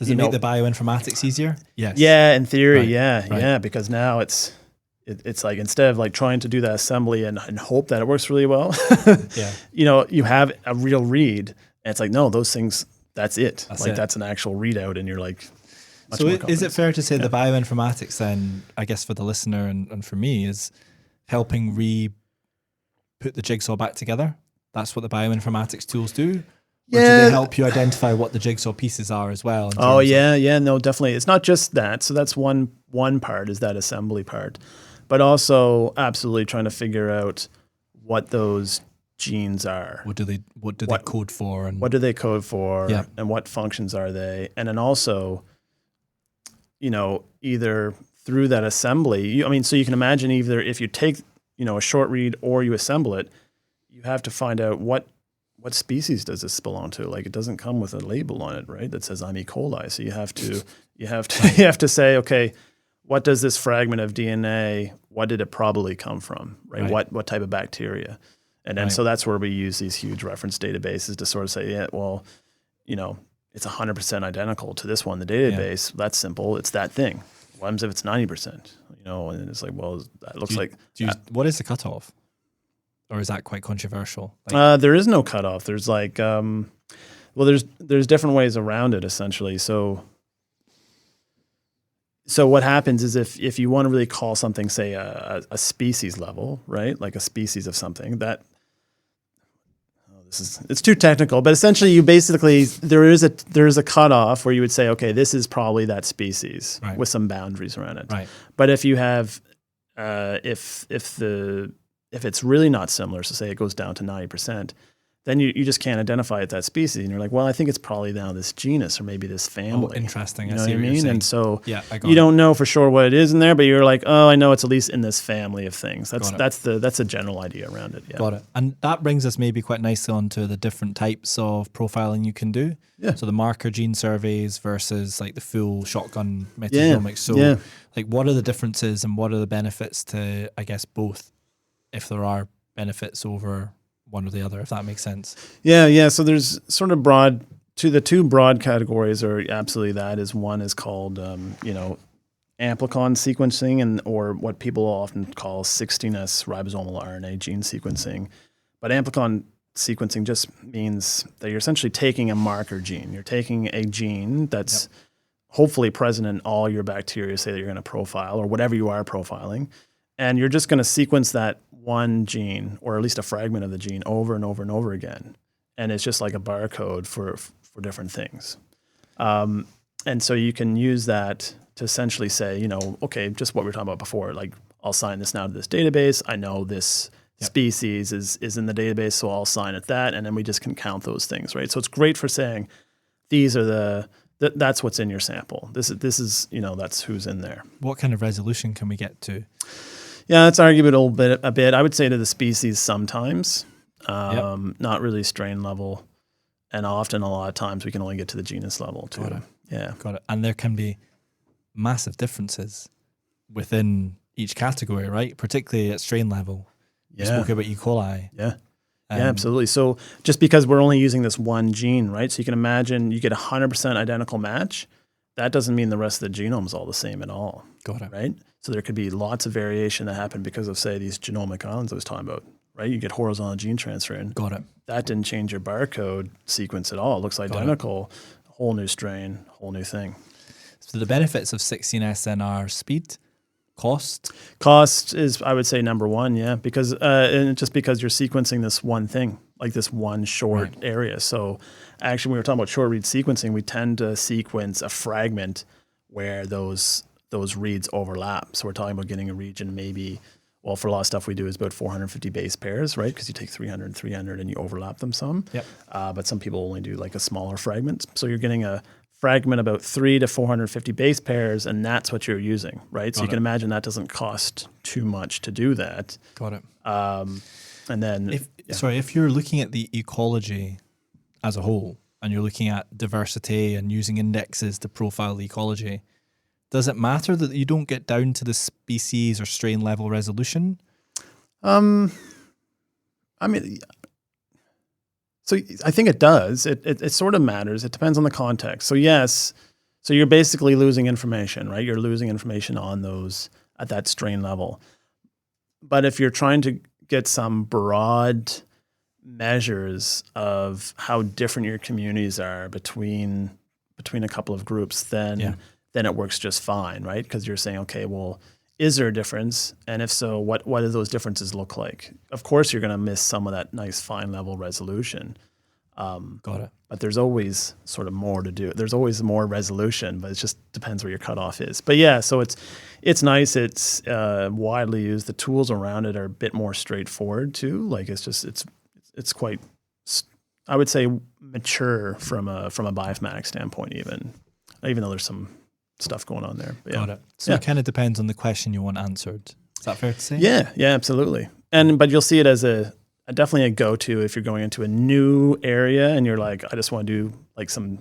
it make the bioinformatics easier? Yes. Yeah, in theory, yeah, because now it's like instead of like trying to do that assembly and hope that it works really well, you have a real read, and it's like, no, those things, that's it. That's an actual readout, and you're like, much more is it fair to say the bioinformatics then, I guess for the listener and for me, is helping put the jigsaw back together? That's what the bioinformatics tools do? Or do they help you identify what the jigsaw pieces are as well? Oh, yeah, no, definitely. It's not just that. So that's one part, is that assembly part. But also absolutely trying to figure out what those genes are. What do they code for? And what do they code for? Yeah. And what functions are they? And then also, either through that assembly, so you can imagine either if you take, a short read or you assemble it, you have to find out what species does this belong to? Like it doesn't come with a label on it, right? That says I'm E. coli. So you have to say, okay, what does this fragment of DNA, what did it probably come from, right? What type of bacteria? And then so that's where we use these huge reference databases to sort of say, it's 100% identical to this one, the database. That's simple. It's that thing. What happens if it's 90%? You know, and it's like, well, that looks like. What is the cutoff? Or is that quite controversial? Like, there is no cutoff. There's like, there's different ways around it essentially. So what happens is if you want to really call something, say a species level, right? Like a species of something that, it's too technical, but essentially you basically, there is a cutoff where you would say, okay, this is probably that species with some boundaries around it. Right. But if you have, if it's really not similar, so say it goes down to 90%, then you just can't identify it that species. And you're like, well, I think it's probably now this genus or maybe this family. Oh, interesting. You know what I mean? And so you don't know for sure what it is in there, but you're like, oh, I know it's at least in this family of things. That's a general idea around it. Yeah. Got it. And that brings us maybe quite nicely onto the different types of profiling you can do. Yeah. So the marker gene surveys versus like the full shotgun metagenomics. So like what are the differences and what are the benefits to, I guess, both, if there are benefits over one or the other, if that makes sense? Yeah. So there's sort of the two broad categories are absolutely that is one is called, amplicon sequencing or what people often call 16S ribosomal RNA gene sequencing. But amplicon sequencing just means that you're essentially taking a marker gene. You're taking a gene that's hopefully present in all your bacteria, say that you're going to profile or whatever you are profiling. And you're just going to sequence that one gene, or at least a fragment of the gene, over and over and over again. And it's just like a barcode for different things. And so you can use that to essentially say, okay, just what we were talking about before, like I'll sign this now to this database. I know this species is in the database, so I'll sign it that. And then we just can count those things, right? So it's great for saying these are that's what's in your sample. This is that's who's in there. What kind of resolution can we get to? Yeah, it's arguable a bit. I would say to the species sometimes, not really strain level, and often a lot of times we can only get to the genus level too. Got it. Yeah, got it. And there can be massive differences within each category, right? Particularly at strain level. You spoke about E. coli. Yeah, absolutely. So just because we're only using this one gene, right? So you can imagine you get 100% identical match. That doesn't mean the rest of the genome is all the same at all. Got it. Right? So there could be lots of variation that happen because of, say, these genomic islands I was talking about, right? You get horizontal gene transfer in. Got it. That didn't change your barcode sequence at all. It looks identical. Whole new strain, whole new thing. So the benefits of 16S then are speed, cost? Cost is, I would say, number one, because and just because you're sequencing this one thing, like this one short area. So actually, when we were talking about short read sequencing, we tend to sequence a fragment where those reads overlap. So we're talking about getting a region maybe, well, for a lot of stuff we do is about 450 base pairs, right? Because you take 300 and 300 and you overlap them some. Yep. But some people only do like a smaller fragment. So you're getting a fragment about 300 to 450 base pairs, and that's what you're using, right? So you can imagine that doesn't cost too much to do that. Got it. And then, if you're looking at the ecology as a whole, and you're looking at diversity and using indexes to profile the ecology, does it matter that you don't get down to the species or strain level resolution? I mean, so I think it does. It sort of matters. It depends on the context. So yes, so you're basically losing information, right? You're losing information on those at that strain level. But if you're trying to get some broad measures of how different your communities are between a couple of groups, then it works just fine, right? Because you're saying, okay, well, is there a difference? And if so, what do those differences look like? Of course, you're going to miss some of that nice fine level resolution. Got it. But there's always sort of more to do. There's always more resolution, but it just depends where your cutoff is. But yeah, so it's nice. It's widely used. The tools around it are a bit more straightforward too. Like it's quite, I would say, mature from a bioinformatics standpoint, even though there's some stuff going on there. But Got it. So it kind of depends on the question you want answered. Is that fair to say? Yeah, absolutely. But you'll see it as definitely a go-to if you're going into a new area and you're like, I just want to do like some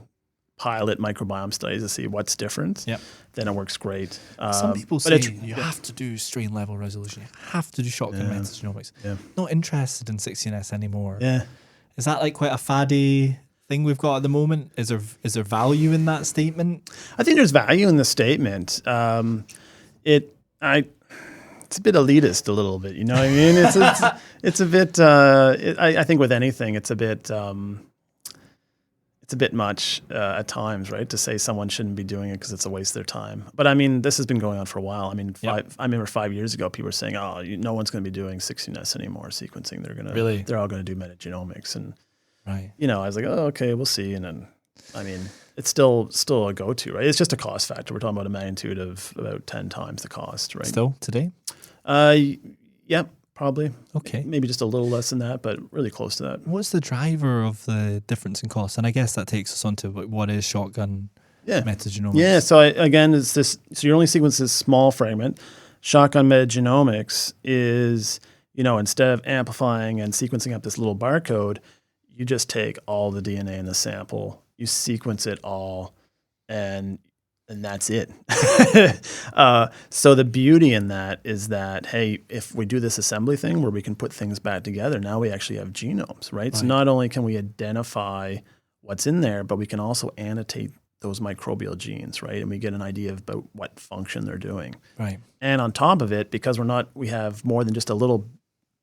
pilot microbiome studies to see what's different. Yep. Then it works great. Some people say you have to do strain level resolution. You have to do shotgun metagenomics. Yeah. Not interested in 16S anymore. Yeah. Is that like quite a faddy thing we've got at the moment? Is there value in that statement? I think there's value in the statement. It's a bit elitist, a little bit. You know what I mean? It's a bit. I think with anything, it's a bit much at times, right? To say someone shouldn't be doing it because it's a waste of their time. But I mean, this has been going on for a while. I mean, I remember 5 years ago, people were saying, "Oh, no one's going to be doing 16S anymore sequencing. They're all going to do metagenomics." And right, I was like, "Oh, okay, we'll see." And then, I mean, it's still a go-to, right? It's just a cost factor. We're talking about a magnitude of about 10 times the cost, right? Still today? Yeah, probably. Okay. Maybe just a little less than that, but really close to that. What's the driver of the difference in cost? And I guess that takes us on to what is shotgun metagenomics? Yeah, so again, it's this. So you're only sequencing this small fragment. Shotgun metagenomics is, instead of amplifying and sequencing up this little barcode, you just take all the DNA in the sample, you sequence it all, and that's it. So the beauty in that is that, hey, if we do this assembly thing where we can put things back together, now we actually have genomes, right? So not only can we identify what's in there, but we can also annotate those microbial genes, right? And we get an idea about what function they're doing. Right. And on top of it, because we have more than just a little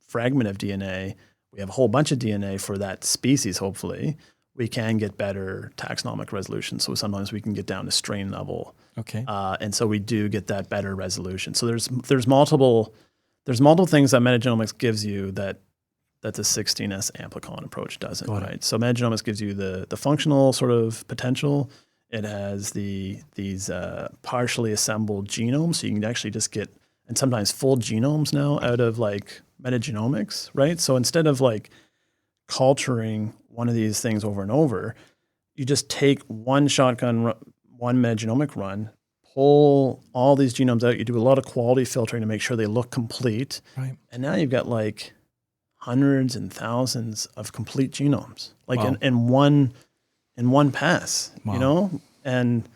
fragment of DNA, we have a whole bunch of DNA for that species, hopefully. We can get better taxonomic resolution. So sometimes we can get down to strain level. Okay. And so we do get that better resolution. So there's multiple things that metagenomics gives you that the 16S amplicon approach doesn't, right? So metagenomics gives you the functional sort of potential. It has these partially assembled genomes. So you can actually just get, and sometimes full genomes now out of like metagenomics, right? So instead of like culturing one of these things over and over, you just take one metagenomic run, pull all these genomes out. You do a lot of quality filtering to make sure they look complete. Right. And now you've got like hundreds and thousands of complete genomes, like in one pass, and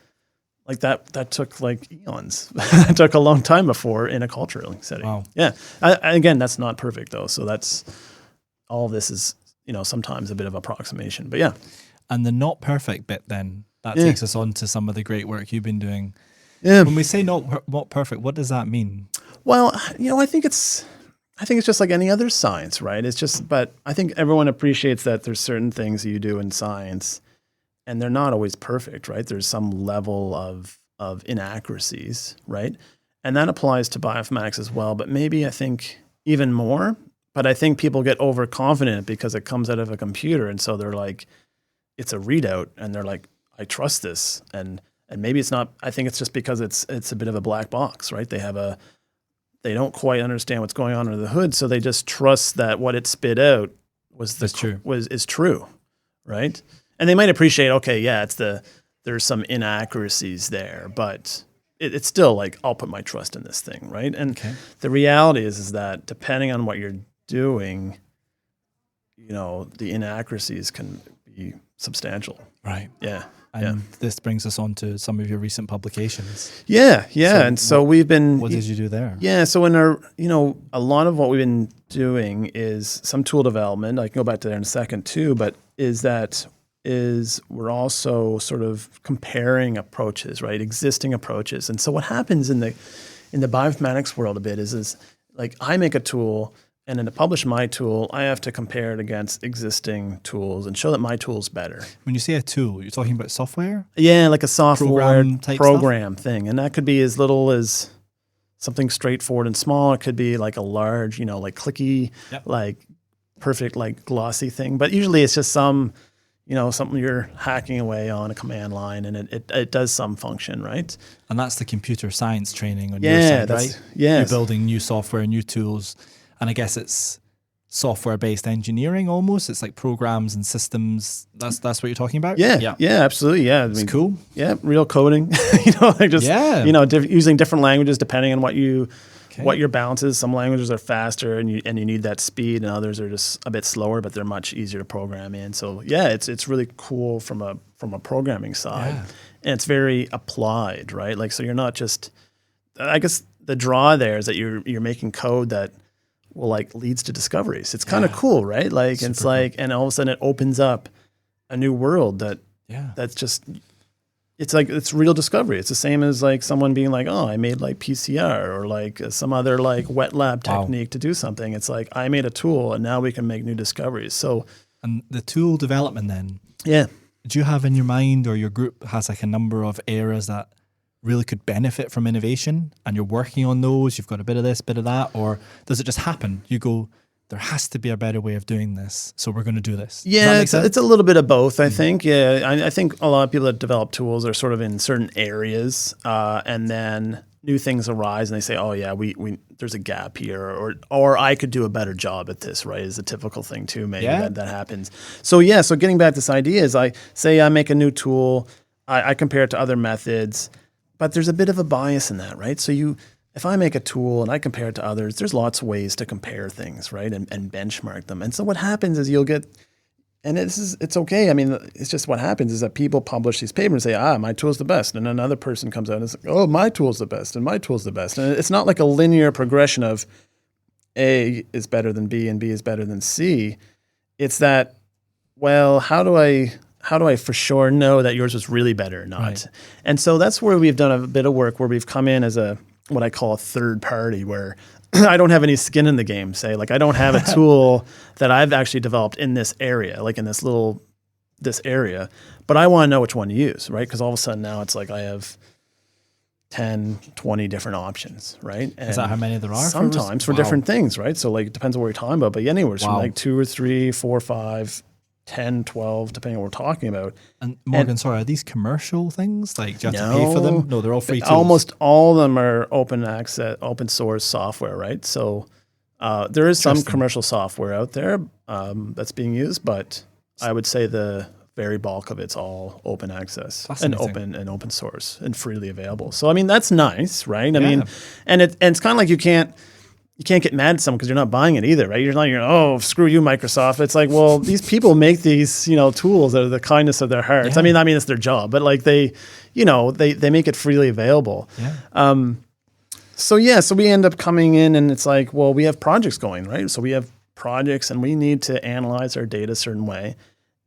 like that took like eons. It took a long time before in a culturing setting. Wow. Yeah. Again, that's not perfect though. So all of this is, sometimes a bit of approximation, but yeah. And the not perfect bit then, that takes us on to some of the great work you've been doing. Yeah. When we say not perfect, what does that mean? Well, I think it's just like any other science, right? But I think everyone appreciates that there's certain things you do in science and they're not always perfect, right? There's some level of inaccuracies, right? And that applies to bioinformatics as well, but maybe I think even more. But I think people get overconfident because it comes out of a computer. And so they're like, it's a readout. And they're like, I trust this. And maybe it's not, I think it's just because it's a bit of a black box, right? They don't quite understand what's going on under the hood. So they just trust that what it spit out is true, right? And they might appreciate, okay, yeah, there's some inaccuracies there, but it's still like, I'll put my trust in this thing, right? And the reality is that depending on what you're doing, the inaccuracies can be substantial. Right. Yeah. And this brings us on to some of your recent publications. Yeah. So we've been... What did you do there? Yeah. So in our, a lot of what we've been doing is some tool development. I can go back to there in a second too, but we're also sort of comparing approaches, right? Existing approaches. And so what happens in the bioinformatics world a bit is like I make a tool, and then to publish my tool, I have to compare it against existing tools and show that my tool's better. When you say a tool, you're talking about software? Yeah, like a software program stuff? Thing. And that could be as little as something straightforward and small. It could be like a large, like clicky, like perfect, like glossy thing. But usually it's just something you're hacking away on a command line, and it does some function, right? And that's the computer science training on your side, right? Yeah. You're building new software, new tools, and I guess it's software-based engineering almost. It's like programs and systems. That's what you're talking about? Yeah, absolutely, yeah. It's cool. Yeah, real coding, using different languages depending on what your balance is. Some languages are faster and you need that speed, and others are just a bit slower, but they're much easier to program in. So yeah, it's really cool from a programming side, and it's very applied, right? Like, so you're not just, I guess the draw there is that you're making code that will like leads to discoveries. It's kind of cool, right? Like, it's like, and all of a sudden it opens up a new world that's just, it's like, it's real discovery. It's the same as like someone being like, oh, I made like PCR or like some other like wet lab technique to do something. It's like, I made a tool and now we can make new discoveries. So, and the tool development then, do you have in your mind, or your group has like a number of areas that really could benefit from innovation and you're working on those, you've got a bit of this, bit of that, or does it just happen? You go, there has to be a better way of doing this, so we're going to do this. Yeah, it's a little bit of both, I think. Yeah, I think a lot of people that develop tools are sort of in certain areas, and then new things arise, and they say, "Oh yeah, we there's a gap here," or I could do a better job at this. Right, is a typical thing too. Maybe that happens. So so getting back to this idea is, I make a new tool, I compare it to other methods, but there's a bit of a bias in that, right? So if I make a tool and I compare it to others, there's lots of ways to compare things, right? And benchmark them. And so what happens is you'll get, and it's okay. I mean, it's just what happens is that people publish these papers and say, my tool's the best. And another person comes out and says, oh, my tool's the best and my tool's the best. And it's not like a linear progression of A is better than B and B is better than C. It's that, well, how do I for sure know that yours was really better or not? Right. And so that's where we've done a bit of work where we've come in as what I call a third party, where I don't have any skin in the game. Say, like, I don't have a tool that I've actually developed in this area, like in this area, but I want to know which one to use, right? Because all of a sudden now it's like I have 10, 20 different options, right? And is that how many there are? Sometimes for different things, right? So like, it depends on what you're talking about, but anywhere from like 2 or 3, 4, 5, 10, 12, depending on what we're talking about. And Morgan, sorry, are these commercial things? Like, do you have to pay for them? No, they're all free tools. Almost all of them are open access, open source software, right? So there is some commercial software out there that's being used, but I would say the very bulk of it's all open access and open source and freely available. So I mean, that's nice, right? I mean, and it's kind of like you can't get mad at someone because you're not buying it either, right? You're not, oh, screw you, Microsoft. It's like, well, these people make these, tools out of the kindness of their hearts. Yeah. I mean, it's their job, but like they make it freely available. Yeah. So we end up coming in and it's like, well, we have projects going, right? So we have projects and we need to analyze our data a certain way.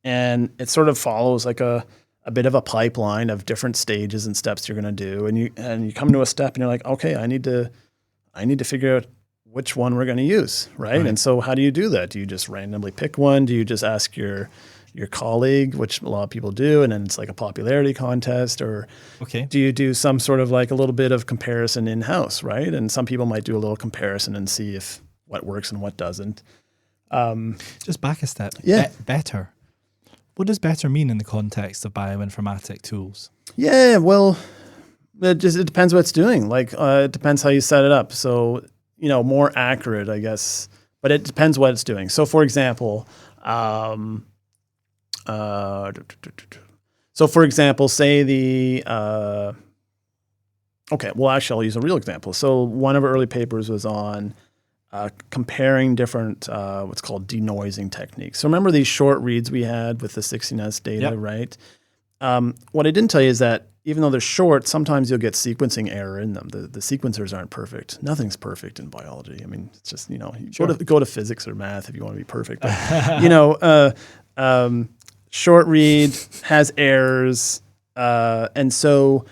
And it sort of follows like a bit of a pipeline of different stages and steps you're going to do. And you come to a step and you're like, okay, I need to figure out which one we're going to use, right? And so how do you do that? Do you just randomly pick one? Do you just ask your colleague, which a lot of people do, and then it's like a popularity contest? Or do you do some sort of like a little bit of comparison in-house, right? And some people might do a little comparison and see if what works and what doesn't. Just back a step. Yeah. Better. What does better mean in the context of bioinformatic tools? Yeah, well, it depends what it's doing. Like, it depends how you set it up. So, more accurate, I guess, but it depends what it's doing. So, for example, say I'll use a real example. So, one of our early papers was on comparing different what's called denoising techniques. So, remember these short reads we had with the 16S data, right? What I didn't tell you is that even though they're short, sometimes you'll get sequencing error in them. The sequencers aren't perfect. Nothing's perfect in biology. I mean, it's just, go to physics or math if you want to be perfect. But, short read has errors. And so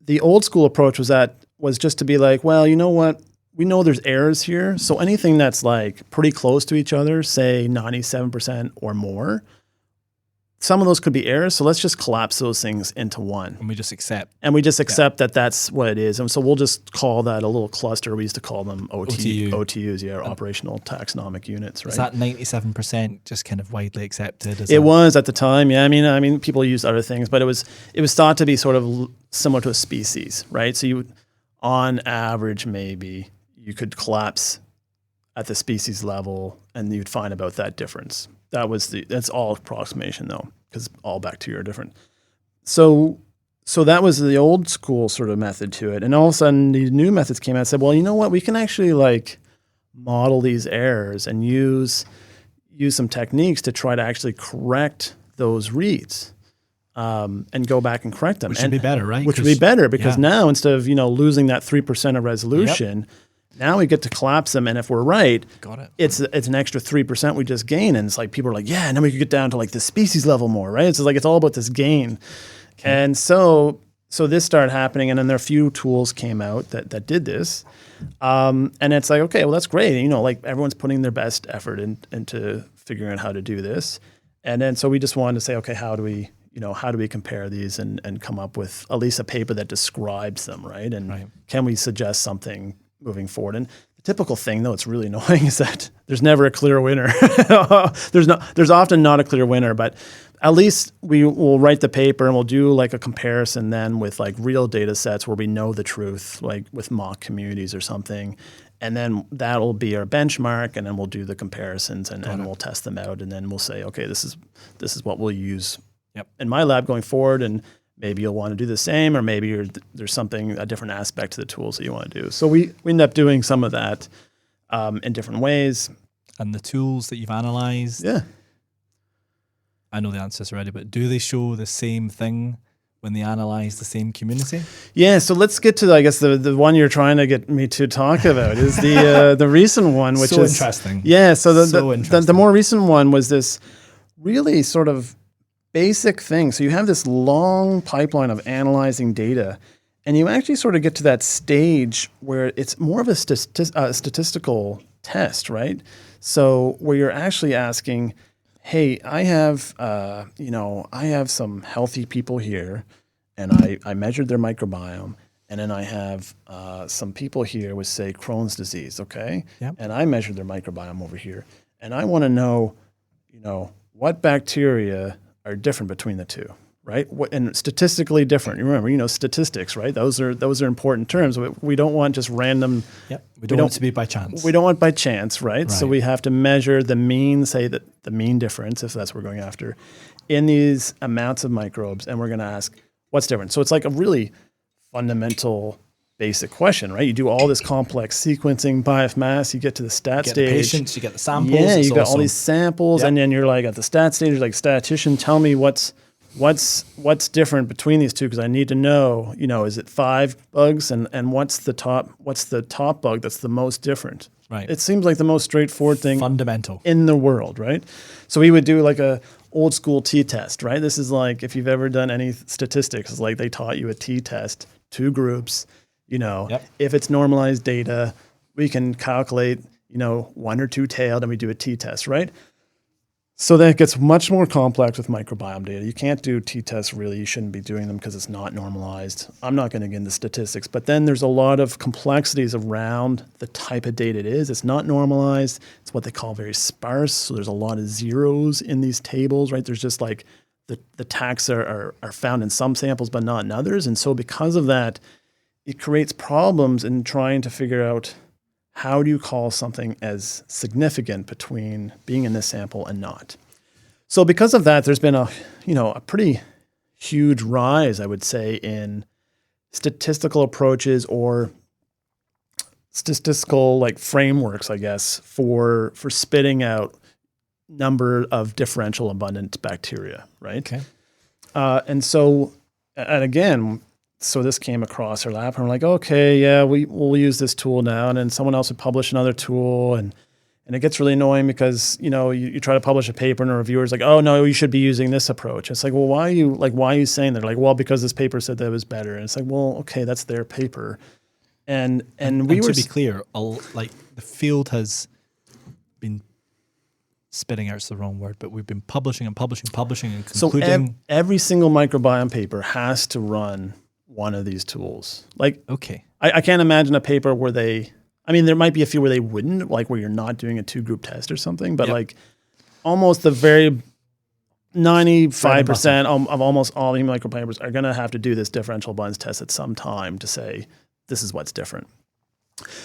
the old school approach was just to be like, well, you know what? We know there's errors here. So anything that's like pretty close to each other, say 97% or more, some of those could be errors, so let's just collapse those things into one. And we just accept. That that's what it is. And so we'll just call that a little cluster. We used to call them OTUs, or operational taxonomic units, right? Is that 97% just kind of widely accepted? It was at the time, yeah. I mean, people used other things, but it was thought to be sort of similar to a species, right? So you would, on average, maybe you could collapse at the species level and you'd find about that difference. That's all approximation though, because all bacteria are different. So that was the old school sort of method to it. And all of a sudden these new methods came out and said, well, you know what, we can actually like model these errors and use some techniques to try to actually correct those reads and go back and correct them. Which should be better, right? Which would be better because now instead of, losing that 3% of resolution, Now we get to collapse them, and if we're right, Got it. it's an extra 3% we just gain, and it's like people are like, yeah, and then we could get down to like the species level more, right? It's like it's all about this gain, and so this started happening, and then there are a few tools came out that did this, and it's like, okay, well that's great, like everyone's putting their best effort into figuring out how to do this, and then so we just wanted to say, okay, how do we compare these and come up with at least a paper that describes them, right? And can we suggest something moving forward? And the typical thing, though, it's really annoying, is that there's never a clear winner. There's often not a clear winner, but at least we will write the paper and we'll do like a comparison then with like real data sets where we know the truth, like with mock communities or something. And then that'll be our benchmark, and then we'll do the comparisons and we'll test them out, and then we'll say, okay, this is what we'll use in my lab going forward, and maybe you'll want to do the same, or maybe there's a different aspect to the tools that you want to do. So we end up doing some of that in different ways. And the tools that you've analyzed, I know the answers already, but do they show the same thing when they analyze the same community? Yeah, so let's get to, I guess, the one you're trying to get me to talk about is the recent one, which is interesting. Yeah, so the more recent one was this really sort of basic thing. So you have this long pipeline of analyzing data, and you actually sort of get to that stage where it's more of a statistical test, right? So where you're actually asking, hey, I have some healthy people here, and I measured their microbiome, and then I have some people here with, say, Crohn's disease, okay? Yep. And I measured their microbiome over here, and I want to know, what bacteria are different between the two, right? And statistically different. You remember, statistics, right? Those are important terms. We don't want just random. Yep. We don't want it to be by chance. We don't want by chance, right? So we have to measure the mean, say that the mean difference, if that's what we're going after, in these amounts of microbes, and we're going to ask what's different. So it's like a really fundamental, basic question, right? You do all this complex sequencing, bioinformatics, you get to the stat stage. You get the patients, you get the samples. Yeah, you got all these samples, and then you're like at the stat stage, you're like, statistician, tell me what's different between these two, because I need to know, is it 5 bugs, and what's the top bug that's the most different? Right. It seems like the most straightforward thing fundamental in the world, right? So we would do like a old school t-test, right? This is like, if you've ever done any statistics, it's like they taught you a t-test, 2 groups. If it's normalized data, we can calculate, 1 or 2 tailed, and we do a t-test, right? So that gets much more complex with microbiome data. You can't do t-tests, really. You shouldn't be doing them because it's not normalized. I'm not going to get into statistics, but then there's a lot of complexities around the type of data it is. It's not normalized. It's what they call very sparse. So there's a lot of zeros in these tables, right? There's just like the taxa are found in some samples, but not in others. And so because of that, it creates problems in trying to figure out how do you call something as significant between being in this sample and not. So because of that, there's been a pretty huge rise, I would say, in statistical approaches or statistical like frameworks, I guess, for spitting out number of differential abundant bacteria, right? Okay. And again, so this came across our lab, and we're like, okay, yeah, we'll use this tool now. And then someone else would publish another tool, and it gets really annoying because, you try to publish a paper and a reviewer's like, oh no, you should be using this approach. It's like, well, why are you saying that? Like, well, because this paper said that was better. And it's like, well, okay, that's their paper. And to be clear, like the field has been spitting out's the wrong word, but we've been publishing and concluding. So every single microbiome paper has to run one of these tools. Like, okay, I can't imagine a paper where there might be a few where they wouldn't, like where you're not doing a 2-group test or something, but like almost the very 95% of almost all the microbiome papers are going to have to do this differential abundance test at some time to say, this is what's different.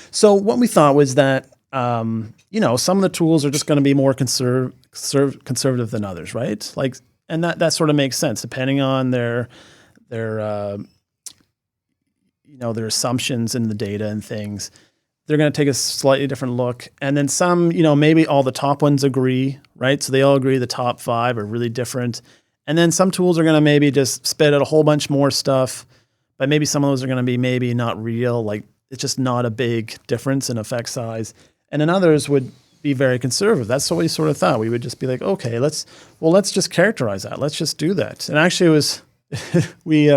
So what we thought was that, some of the tools are just going to be more conservative than others, right? Like, and that sort of makes sense depending on their assumptions in the data and things. They're going to take a slightly different look. And then some, maybe all the top ones agree, right? So they all agree the top 5 are really different. And then some tools are going to maybe just spit out a whole bunch more stuff, but maybe some of those are going to be maybe not real. Like it's just not a big difference in effect size. And then others would be very conservative. That's what we sort of thought. We would just be like, okay, let's just characterize that. Let's just do that. And actually it was, we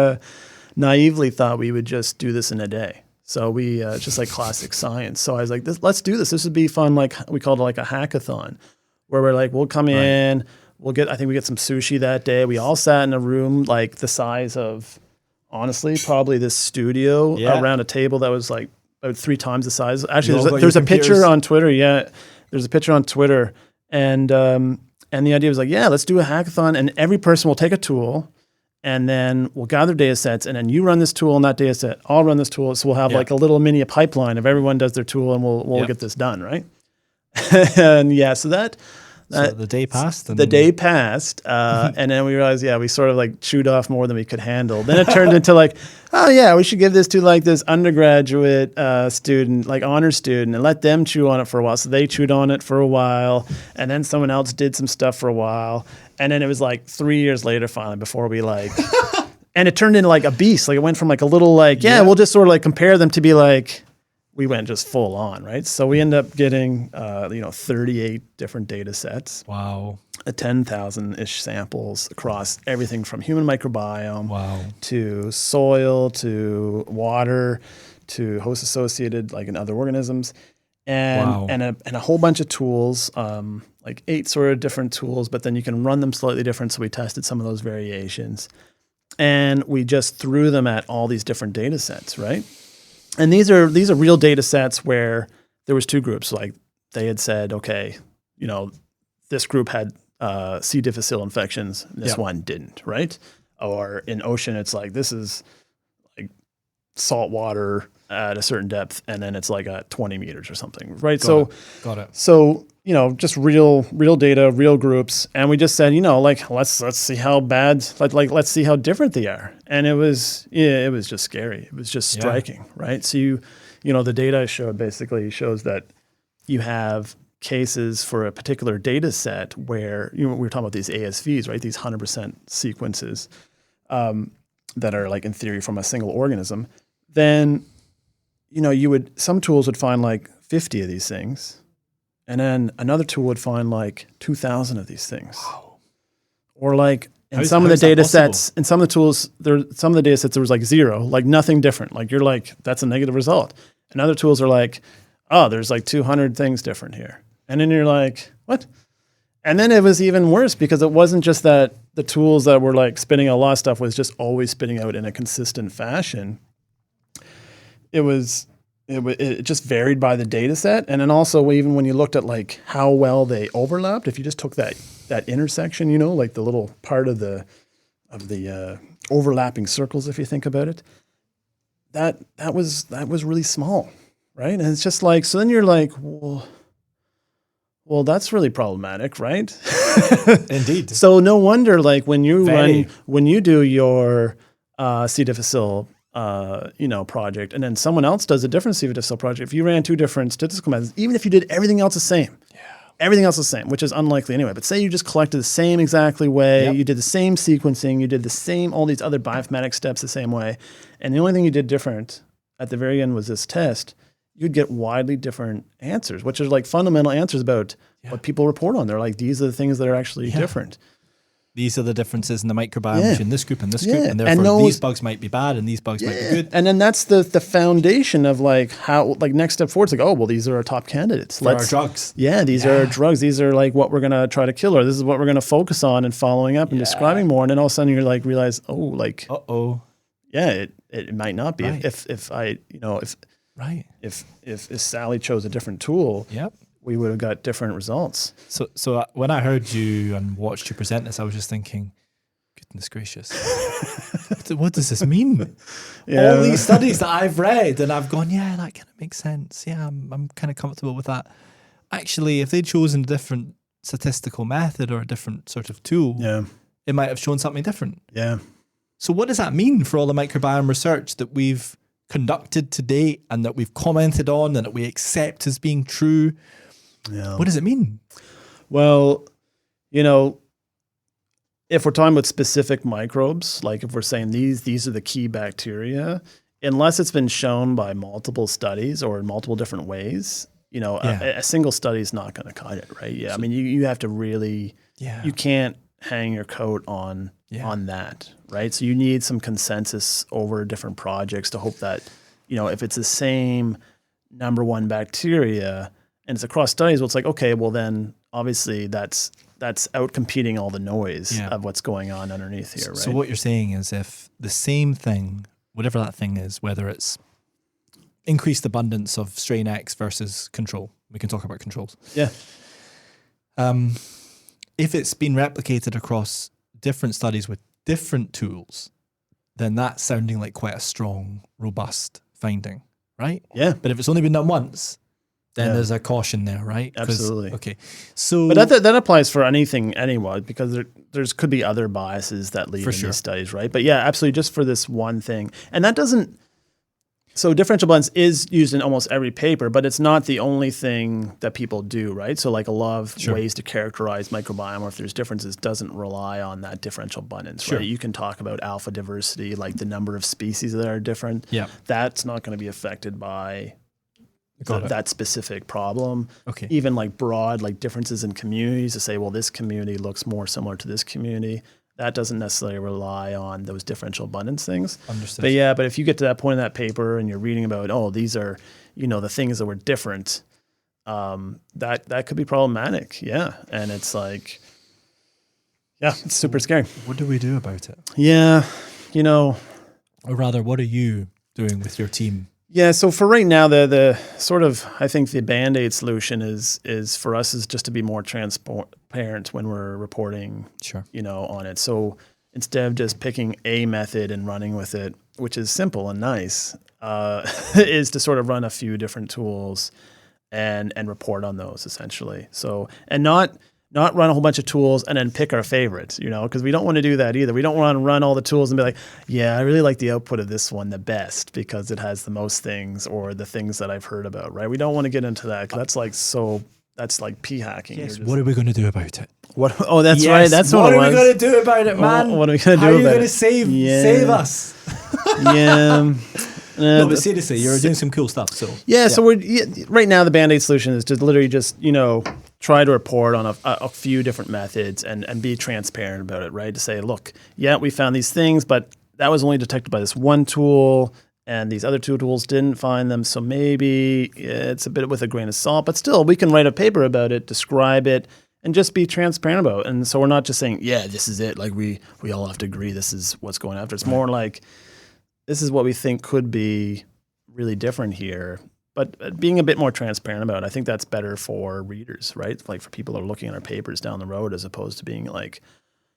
naively thought we would just do this in a day. So we, just like classic science. So I was like, let's do this. This would be fun. Like we called it like a hackathon where we're like, we'll come in, I think we get some sushi that day. We all sat in a room like the size of, honestly, probably this studio around a table that was like about 3 times the size. Actually, there's a picture on Twitter. Yeah, there's a picture on Twitter, and the idea was like, let's do a hackathon, and every person will take a tool, and then we'll gather data sets, and then you run this tool on that data set. I'll run this tool, so we'll have like a little mini pipeline of everyone does their tool, and we'll get this done, right? And so the day passed. And then we realized, we sort of like chewed off more than we could handle. Then it turned into like, we should give this to like this undergraduate student, like honor student, and let them chew on it for a while. So they chewed on it for a while, and then someone else did some stuff for a while, and then it was like 3 years later finally before we like, and it turned into like a beast. Like it went from like a little like, we'll just sort of like compare them to be like. We went just full on, right? So we end up getting, 38 different data sets. Wow. 10,000-ish samples across everything from human microbiome to soil to water to host-associated, like in other organisms, and a whole bunch of tools, like 8 sort of different tools, but then you can run them slightly different. So we tested some of those variations, and we just threw them at all these different data sets, right? And these are real data sets where there was 2 groups. Like they had said, okay, this group had C. difficile infections, this one didn't, right? Or in ocean, it's like this is like salt water at a certain depth, and then it's like at 20 meters or something, right? Got it. So just real data, real groups, and we just said, like let's see how bad, let's see how different they are, and it was just scary. It was just striking, right? So the data I showed basically shows that you have cases for a particular data set where we were talking about these ASVs, right? These 100% sequences that are like in theory from a single organism. Then some tools would find like 50 of these things. And then another tool would find like 2,000 of these things. Wow. Or like some of the data sets, in some of the tools, some of the data sets, there was like 0, like nothing different. Like you're like, that's a negative result. And other tools are like, there's like 200 things different here. And then you're like, what? And then it was even worse because it wasn't just that the tools that were like spitting out a lot of stuff was just always spitting out in a consistent fashion. It just varied by the data set. And then also even when you looked at like how well they overlapped, if you just took that intersection, like the little part of the overlapping circles, if you think about it, that was really small, right? And it's just like, so then you're like, well, that's really problematic, right? Indeed. So no wonder, like when you do your C. difficile project, and then someone else does a different C. difficile project, if you ran 2 different statistical methods, even if you did everything else the same, which is unlikely anyway, but say you just collected the same exactly way, you did the same sequencing, you did the same, all these other bioinformatics steps the same way, and the only thing you did different at the very end was this test, you'd get widely different answers, which are like fundamental answers about what people report on. They're like, these are the things that are actually different. These are the differences in the microbiome between this group and this group, and therefore these bugs might be bad and these bugs might be good. And then that's the foundation of like how, like next step forward, it's like, these are our top candidates. For our drugs. These are our drugs. These are like what we're going to try to kill, or this is what we're going to focus on and following up and describing more. And then all of a sudden you're like, realize, it might not be. Right. If Sally chose a different tool, we would have got different results. So when I heard you and watched you present this, I was just thinking, goodness gracious, what does this mean? All these studies that I've read and I've gone, that kind of makes sense. Yeah, I'm kind of comfortable with that. Actually, if they'd chosen a different statistical method or a different sort of tool, it might have shown something different. Yeah. So what does that mean for all the microbiome research that we've conducted to date and that we've commented on and that we accept as being true? Yeah. What does it mean? Well, if we're talking about specific microbes, like if we're saying these are the key bacteria, unless it's been shown by multiple studies or in multiple different ways, a single study is not going to cut it, right? Yeah. So, I mean, you have to really, you can't hang your coat on that, right? So you need some consensus over different projects to hope that, if it's the same number one bacteria and it's across studies, well, it's like, okay, well then obviously that's out competing all the noise of what's going on underneath here, right? So what you're saying is if the same thing, whatever that thing is, whether it's increased abundance of strain X versus control, we can talk about controls. Yeah. If it's been replicated across different studies with different tools, then that's sounding like quite a strong, robust finding, right? Yeah. But if it's only been done once, then there's a caution there, right? Absolutely. Okay. So, but that applies for anything anyway, because there's could be other biases that lead in these studies, right? But yeah, absolutely, just for this one thing, and that doesn't. So differential blends is used in almost every paper, but it's not the only thing that people do, right? So like a lot of ways to characterize microbiome, or if there's differences, doesn't rely on that differential abundance, right? You can talk about alpha diversity, like the number of species that are different. Yeah. That's not going to be affected by that specific problem. Okay. Even like broad, like differences in communities to say, well, this community looks more similar to this community. That doesn't necessarily rely on those differential abundance things. Understood. But if you get to that point in that paper and you're reading about, these are, the things that were different, that could be problematic. Yeah. And it's like, it's super scary. What do we do about it? Yeah. Or rather, what are you doing with your team? Yeah, so for right now, the sort of, I think the Band-Aid solution is for us is just to be more transparent when we're reporting, on it. So instead of just picking a method and running with it, which is simple and nice, is to sort of run a few different tools and report on those essentially. So, and not run a whole bunch of tools and then pick our favorites, because we don't want to do that either. We don't want to run all the tools and be like, I really like the output of this one the best because it has the most things or the things that I've heard about, right? We don't want to get into that because that's like p-hacking. Yes, what are we going to do about it? What? Oh, that's right. That's what it was. What are we going to do about it, man? What are we going to do about it? How are you going to save us? Yeah. No, but seriously, you're doing some cool stuff. So so right now the Band-Aid solution is to literally just try to report on a few different methods and be transparent about it, right? To say, look, we found these things, but that was only detected by this one tool, and these other two tools didn't find them. So maybe it's a bit with a grain of salt, but still, we can write a paper about it, describe it, and just be transparent about it. And so we're not just saying, this is it. Like we all have to agree this is what's going after. It's more like, this is what we think could be really different here, but being a bit more transparent about it, I think that's better for readers, right? Like for people that are looking at our papers down the road, as opposed to being like,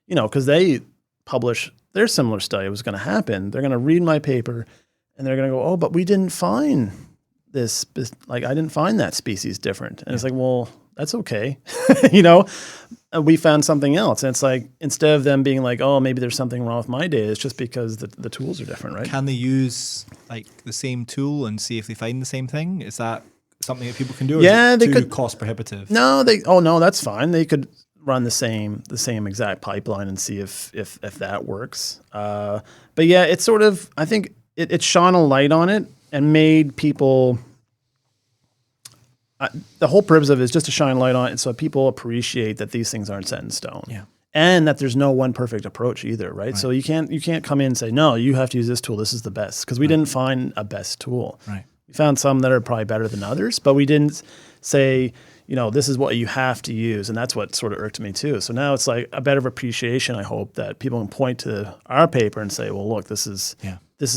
because they publish their similar study was going to happen. They're going to read my paper and they're going to go, but we didn't find this, like I didn't find that species different. And it's like, well, that's okay. We found something else. And it's like, instead of them being like, maybe there's something wrong with my data, it's just because the tools are different, right? Can they use like the same tool and see if they find the same thing? Is that something that people can do? Or is it too cost prohibitive? No, that's fine. They could run the same exact pipeline and see if that works. But it's sort of, I think it shone a light on it and made people. The whole purpose of it is just to shine light on it so people appreciate that these things aren't set in stone. Yeah. And that there's no one perfect approach either, right? So you can't come in and say, no, you have to use this tool. This is the best. Because we didn't find a best tool. Right. We found some that are probably better than others, but we didn't say, this is what you have to use. And that's what sort of irked me too. So now it's like a better appreciation, I hope, that people can point to our paper and say, well, look, this is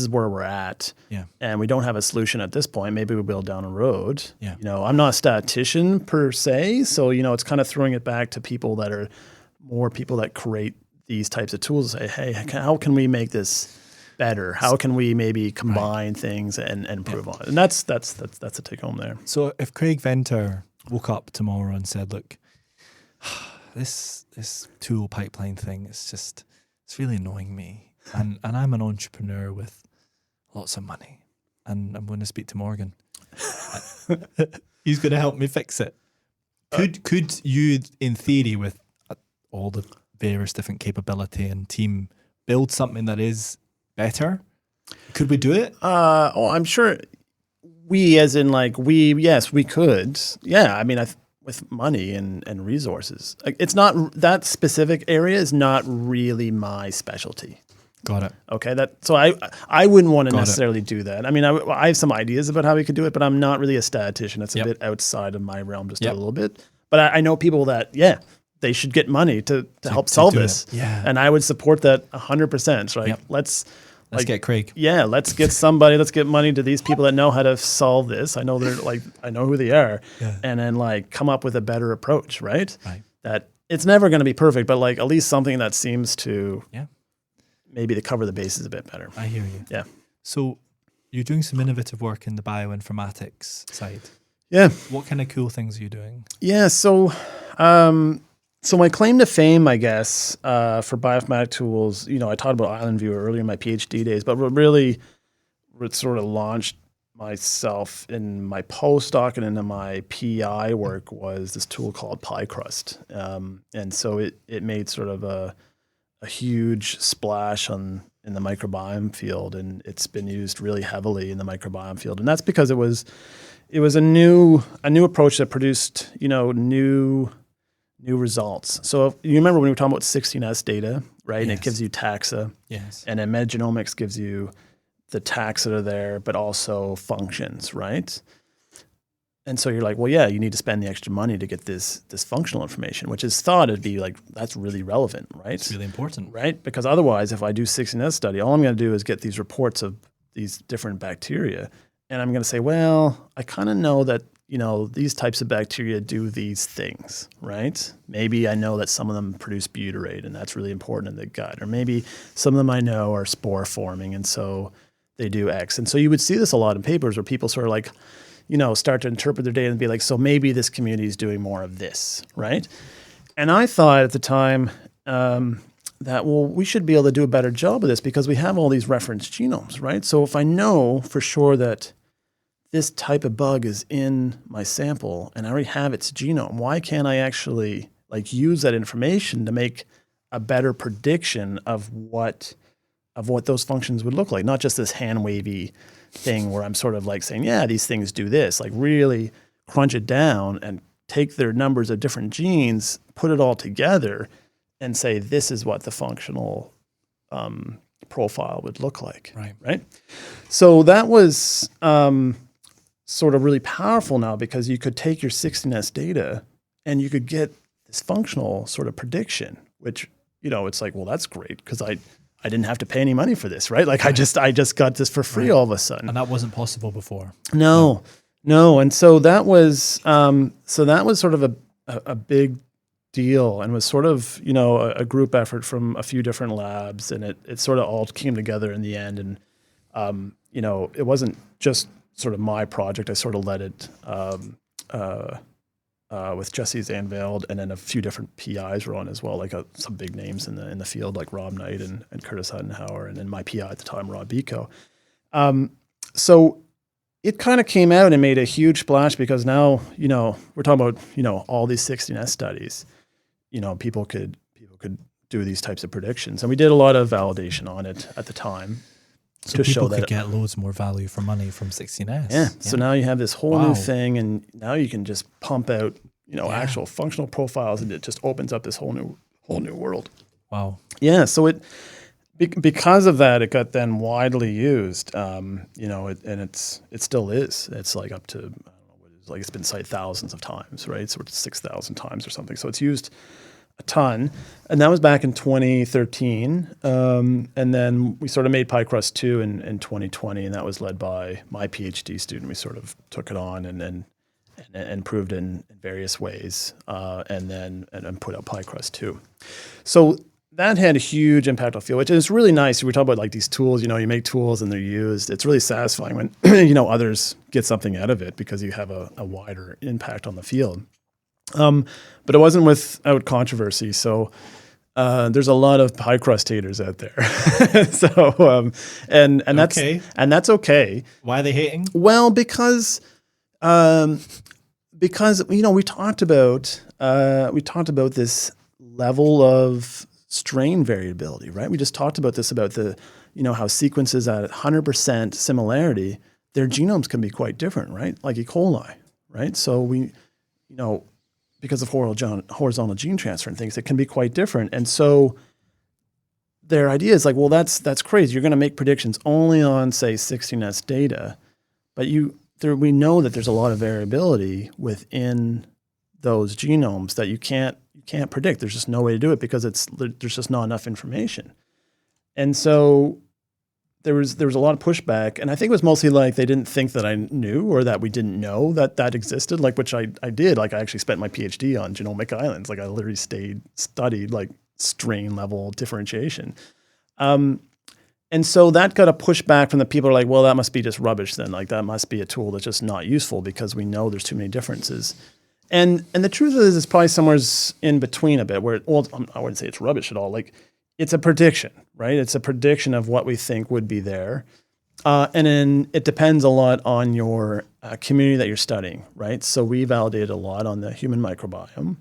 where we're at. Yeah. And we don't have a solution at this point. Maybe we'll build down a road. Yeah. I'm not a statistician per se. So, it's kind of throwing it back to people that are more people that create these types of tools. Say, hey, how can we make this better? How can we maybe combine things and improve on it? And that's a take home there. So if Craig Venter woke up tomorrow and said, look, this tool pipeline thing it's really annoying me. And I'm an entrepreneur with lots of money, and I'm going to speak to Morgan. He's going to help me fix it. Could you, in theory, with all the various different capability and team, build something that is better? Could we do it? I'm sure we, as in like yes, we could. Yeah, I mean, with money and resources. Like, it's not, that specific area is not really my specialty. Got it. Okay, so I wouldn't want to necessarily do that. I mean, I have some ideas about how we could do it, but I'm not really a statistician. It's a bit outside of my realm, just a little bit. But I know people that, they should get money to help solve this. Yeah. And I would support that 100%. Right? Let's get Craig. Yeah, let's get somebody. Let's get money to these people that know how to solve this. I know I know who they are, and then come up with a better approach. Right. That it's never going to be perfect, but at least something that seems to maybe to cover the bases a bit better. I hear you. Yeah. So you're doing some innovative work in the bioinformatics side. Yeah. What kind of cool things are you doing? Yeah. So, so my claim to fame, I guess, for bioinformatic tools, I talked about Island Viewer earlier in my PhD days, but what really sort of launched myself in my postdoc and into my PI work was this tool called PyCrust. And so it made sort of a huge splash in the microbiome field, and it's been used really heavily in the microbiome field. And that's because it was a new approach that produced, new results. So if you remember when we were talking about 16S data, right? Yes. And it gives you taxa. Yes. And then metagenomics gives you the taxa that are there, but also functions, right? And so you're like, well, yeah, you need to spend the extra money to get this functional information, which is thought to be that's really relevant, right? It's really important. Right? Because otherwise, if I do 16S study, all I'm going to do is get these reports of these different bacteria. And I'm going to say, well, I kind of know that, these types of bacteria do these things, right? Maybe I know that some of them produce butyrate, and that's really important in the gut. Or maybe some of them I know are spore forming, and so they do X. And so you would see this a lot in papers where people sort of start to interpret their data and be like, so maybe this community is doing more of this, right? And I thought at the time that, well, we should be able to do a better job of this because we have all these reference genomes, right? So if I know for sure that this type of bug is in my sample and I already have its genome, why can't I actually use that information to make a better prediction of what those functions would look like? Not just this hand wavy thing where I'm sort of saying, yeah, these things do this, really crunch it down and take their numbers of different genes, put it all together and say, this is what the functional profile would look like. Right. So that was sort of really powerful now because you could take your 16S data and you could get this functional sort of prediction, which, it's like, well, that's great because I didn't have to pay any money for this, right? I just got this for free all of a sudden. And that wasn't possible before. No. And so that was sort of a big deal and was sort of, a group effort from a few different labs, and it sort of all came together in the end. And, it wasn't just sort of my project. I sort of led it with Jesse Zanveld, and then a few different PIs were on as well, some big names in the field like Rob Knight and Curtis Huttenhauer, and then my PI at the time, Rob Biko. So it kind of came out and made a huge splash because now, we're talking about, all these 16S studies, people could do these types of predictions. And we did a lot of validation on it at the time. So to people could get loads more value for money from 16S. Yeah. So now you have this whole new thing, and now you can just pump out, actual functional profiles, and it just opens up this whole new world. Wow. Yeah. So because of that, it got then widely used. And it still is. It's up to, I don't know what it is, it's been cited thousands of times, right? So it's 6,000 times or something. So it's used a ton, and that was back in 2013. And then we sort of made PyCrust 2 in 2020, and that was led by my PhD student. We sort of took it on and improved in various ways, and put out PyCrust 2. So that had a huge impact on the field, which is really nice. We talk about these tools, you make tools and they're used. It's really satisfying when, others get something out of it because you have a wider impact on the field. But it wasn't without controversy. So there's a lot of PyCrust haters out there. So and that's okay. Why are they hating? Well, because we talked about this level of strain variability, right? We just talked about this about the how sequences at 100% similarity, their genomes can be quite different, right? Like E. coli, right? So we, because of horizontal gene transfer and things, it can be quite different. And so their idea is like, well, that's crazy. You're going to make predictions only on, say, 16S data, but we know that there's a lot of variability within those genomes that you can't predict. There's just no way to do it because there's just not enough information. And so there was a lot of pushback, and I think it was mostly like they didn't think that I knew or that we didn't know that existed, like which I did. Like I actually spent my PhD on genomic islands. Like I literally studied like strain level differentiation. And so that got a pushback from the people who are like, well, that must be just rubbish then. Like that must be a tool that's just not useful because we know there's too many differences. And the truth is it's probably somewhere in between a bit where, I wouldn't say it's rubbish at all. Like it's a prediction, right? It's a prediction of what we think would be there. And then it depends a lot on your community that you're studying, right? So we validated a lot on the human microbiome.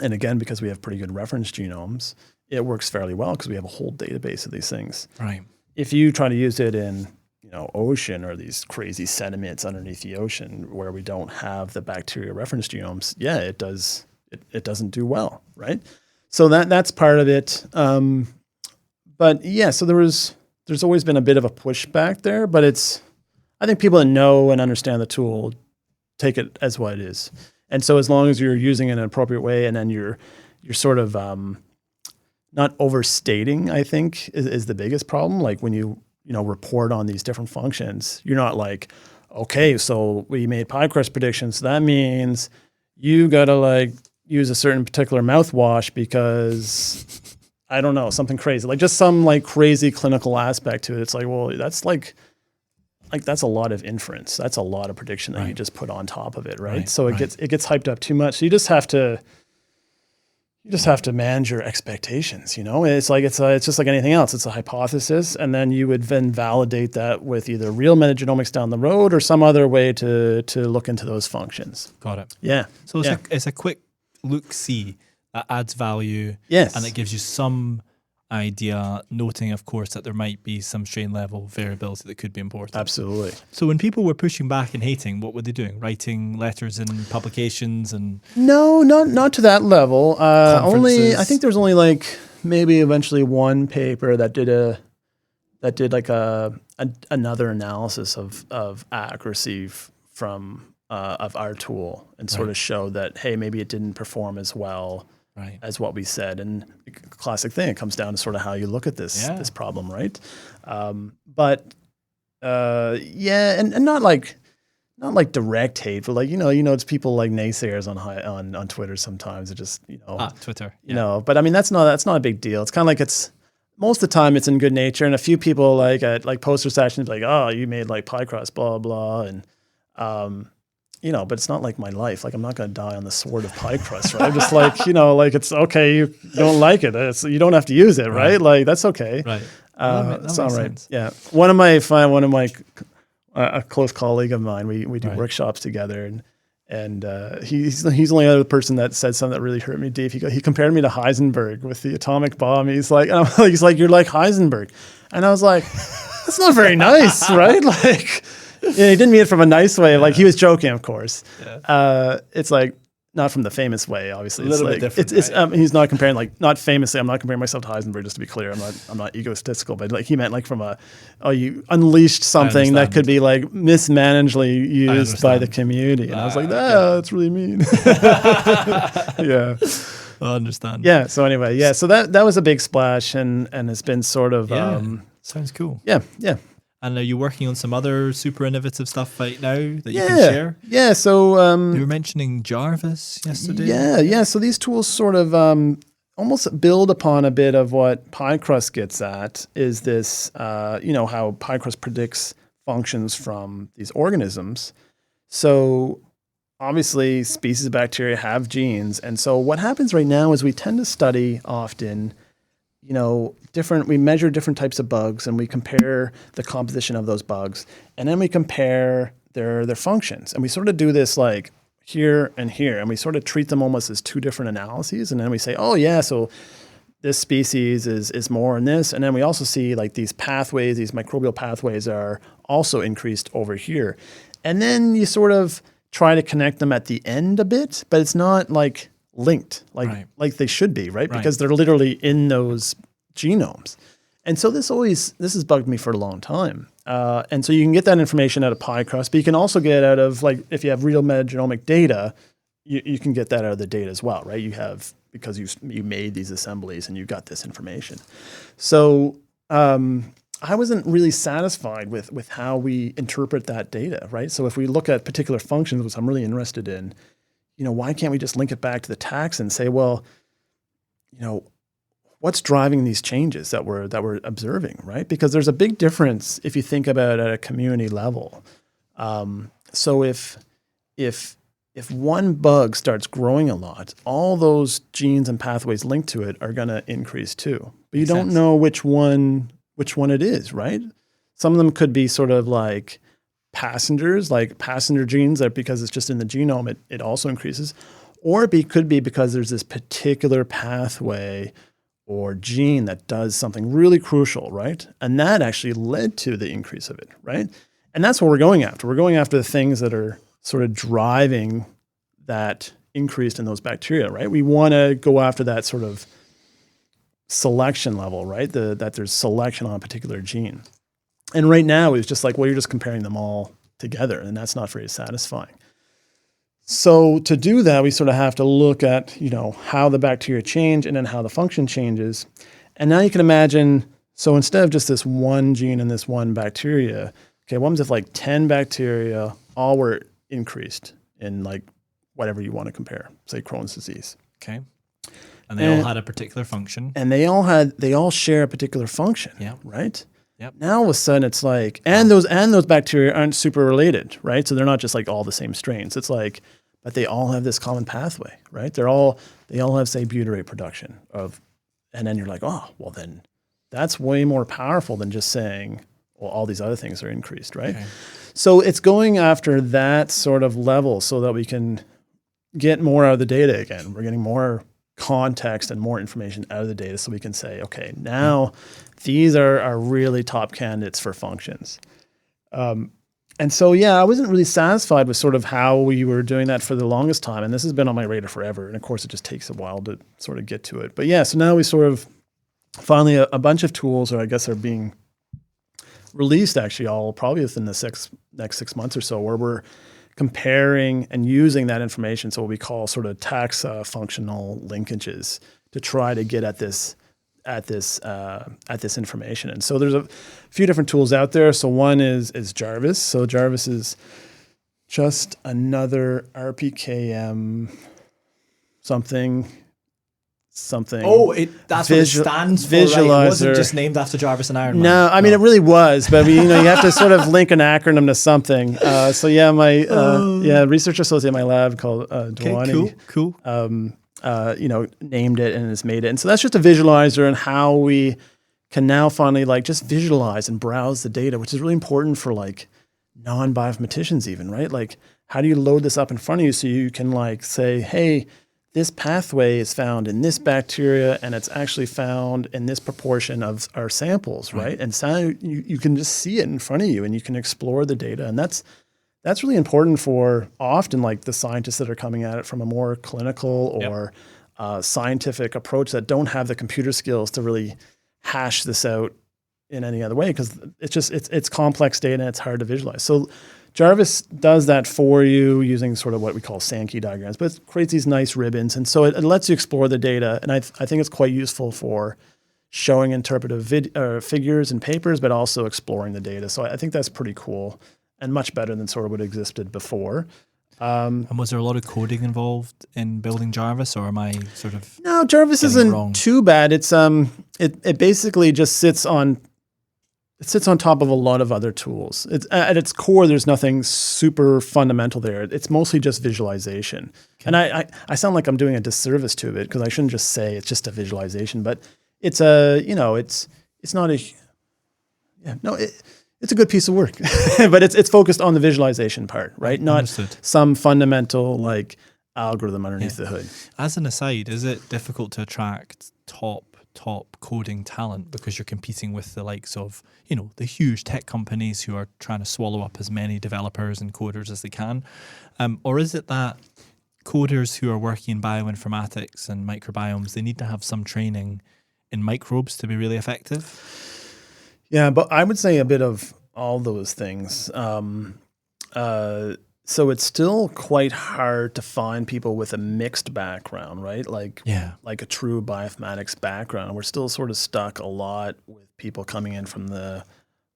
And again, because we have pretty good reference genomes, it works fairly well because we have a whole database of these things. Right. If you try to use it in, ocean or these crazy sediments underneath the ocean where we don't have the bacterial reference genomes, it doesn't do well, right? So that's part of it. But yeah, so there's always been a bit of a pushback there, but I think people that know and understand the tool take it as what it is. And so as long as you're using it in an appropriate way and then you're sort of not overstating, I think, is the biggest problem. Like when you report on these different functions, you're not like, okay, so we made pie crust predictions. So that means you got to like use a certain particular mouthwash because I don't know, something crazy, like just some like crazy clinical aspect to it. It's like, well, that's like that's a lot of inference. That's a lot of prediction that you just put on top of it. Right. So it gets hyped up too much. So you just have to manage your expectations, It's like it's just like anything else. It's a hypothesis, and then you would then validate that with either real metagenomics down the road or some other way to look into those functions. Got it. Yeah. So it's a quick look-see that adds value. Yes. And it gives you some idea, noting, of course, that there might be some strain level variability that could be important. Absolutely. So when people were pushing back and hating, what were they doing? Writing letters in publications and no, not to that level. Only I think there's only like maybe eventually one paper that did like another analysis of accuracy from of our tool and sort of showed that, hey, maybe it didn't perform as well as what we said. And classic thing, it comes down to sort of how you look at this problem, right? And not like direct hate, but like it's people like naysayers on Twitter sometimes. It just Twitter, But I mean that's not a big deal. It's kind of like most of the time it's in good nature, and a few people like at like poster sessions like, oh, you made like pie crust, blah blah, and but it's not like my life. Like I'm not going to die on the sword of pie crust, right? I'm just like, like it's okay. You don't like it. You don't have to use it, right? Like that's okay. Right. It's all right. Sense. Yeah. One of my a close colleague of mine, we do workshops together, and he's the only other person that said something that really hurt me deep. He compared me to Heisenberg with the atomic bomb. He's like, you're like Heisenberg, and I was like, that's not very nice, right? Like. Yeah, he didn't mean it from a nice way. Like he was joking, of course. Yeah. It's like not from the famous way, obviously. A little bit different. He's not comparing not famously. I'm not comparing myself to Heisenberg, just to be clear. I'm not egotistical, but like he meant like from you unleashed something that could be like mismanagedly used by the community, and I was like, that's really mean. Yeah, I understand. Yeah. So anyway, so that was a big splash, and it's been sort of sounds cool. Yeah. And are you working on some other super innovative stuff right now that you can share? Yeah, so you were mentioning Jarvis yesterday. Yeah. So these tools sort of almost build upon a bit of what pie crust gets at. Is this how pie crust predicts functions from these organisms? So obviously, species of bacteria have genes, and so what happens right now is we tend to study often. We measure different types of bugs and we compare the composition of those bugs, and then we compare their functions. And we sort of do this like here and here, and we sort of treat them almost as two different analyses. And then we say, oh yeah, so this species is more in this. And then we also see like these pathways, these microbial pathways are also increased over here. And then you sort of try to connect them at the end a bit, but it's not like linked like they should be, right? Because they're literally in those genomes. And so this has bugged me for a long time. And so you can get that information out of pie crust, but you can also get out of, like, if you have real metagenomic data, you can get that out of the data as well, right? You have, because you made these assemblies and you got this information. So I wasn't really satisfied with how we interpret that data, right? So if we look at particular functions, which I'm really interested in, why can't we just link it back to the taxa and say, well, what's driving these changes that we're observing, right? Because there's a big difference if you think about it at a community level. So if one bug starts growing a lot, all those genes and pathways linked to it are going to increase too. But you don't know which one it is, right? Some of them could be sort of like passengers, like passenger genes, that because it's just in the genome, it also increases. Or it could be because there's this particular pathway or gene that does something really crucial, right? And that actually led to the increase of it, right? And that's what we're going after. We're going after the things that are sort of driving that increase in those bacteria, right? We want to go after that sort of selection level, right? That there's selection on a particular gene. And right now it's just like, well, you're just comparing them all together, and that's not very satisfying. So to do that, we sort of have to look at, how the bacteria change and then how the function changes. And now you can imagine, so instead of just this one gene and this one bacteria, okay, what happens if like 10 bacteria all were increased in like whatever you want to compare, say Crohn's disease. Okay. And they all had a particular function. And they all share a particular function, right? Yep. Now all of a sudden it's like, and those bacteria aren't super related, right? So they're not just like all the same strains. It's like, but they all have this common pathway, right? They all have, say, butyrate production and then you're like, oh, well then that's way more powerful than just saying, well, all these other things are increased, right? Okay. So it's going after that sort of level so that we can get more out of the data again. We're getting more context and more information out of the data so we can say, okay, now these are really top candidates for functions. And so, I wasn't really satisfied with sort of how we were doing that for the longest time. And this has been on my radar forever. And of course, it just takes a while to sort of get to it. But so now we sort of finally a bunch of tools, or I guess are being released actually all probably within the next 6 months or so, where we're comparing and using that information. So what we call sort of taxa functional linkages to try to get at this information. And so there's a few different tools out there. So one is Jarvis. So Jarvis is just another RPKM something. Oh, that's what it stands for, right? It wasn't just named after Jarvis and Iron Man. No, I mean, it really was, but you have to sort of link an acronym to something. My research associate in my lab called Dwani. Cool. Named it and has made it. And so that's just a visualizer and how we can now finally like just visualize and browse the data, which is really important for like non-bioinformaticians even, right? Like, how do you load this up in front of you so you can like say, hey, this pathway is found in this bacteria and it's actually found in this proportion of our samples, right? And so you can just see it in front of you and you can explore the data. And that's really important for often like the scientists that are coming at it from a more clinical or scientific approach that don't have the computer skills to really hash this out in any other way, because it's complex data and it's hard to visualize. So Jarvis does that for you using sort of what we call Sankey diagrams, but it creates these nice ribbons. And so it lets you explore the data. And I think it's quite useful for showing interpretive figures and papers, but also exploring the data. So I think that's pretty cool and much better than sort of what existed before. And was there a lot of coding involved in building Jarvis, or am I sort of No, Jarvis isn't too bad. It's it basically just sits on top of a lot of other tools. It's at its core, there's nothing super fundamental there. It's mostly just visualization. Okay. And I sound like I'm doing a disservice to it because I shouldn't just say it's just a visualization, but it's it's a good piece of work, but it's focused on the visualization part, right? Not Understood. Some fundamental like algorithm underneath the hood. As an aside, is it difficult to attract top top coding talent because you're competing with the likes of, the huge tech companies who are trying to swallow up as many developers and coders as they can? Or is it that coders who are working in bioinformatics and microbiomes, they need to have some training in microbes to be really effective? Yeah, but I would say a bit of all those things. So it's still quite hard to find people with a mixed background, right? Like a true bioinformatics background. We're still sort of stuck a lot with people coming in from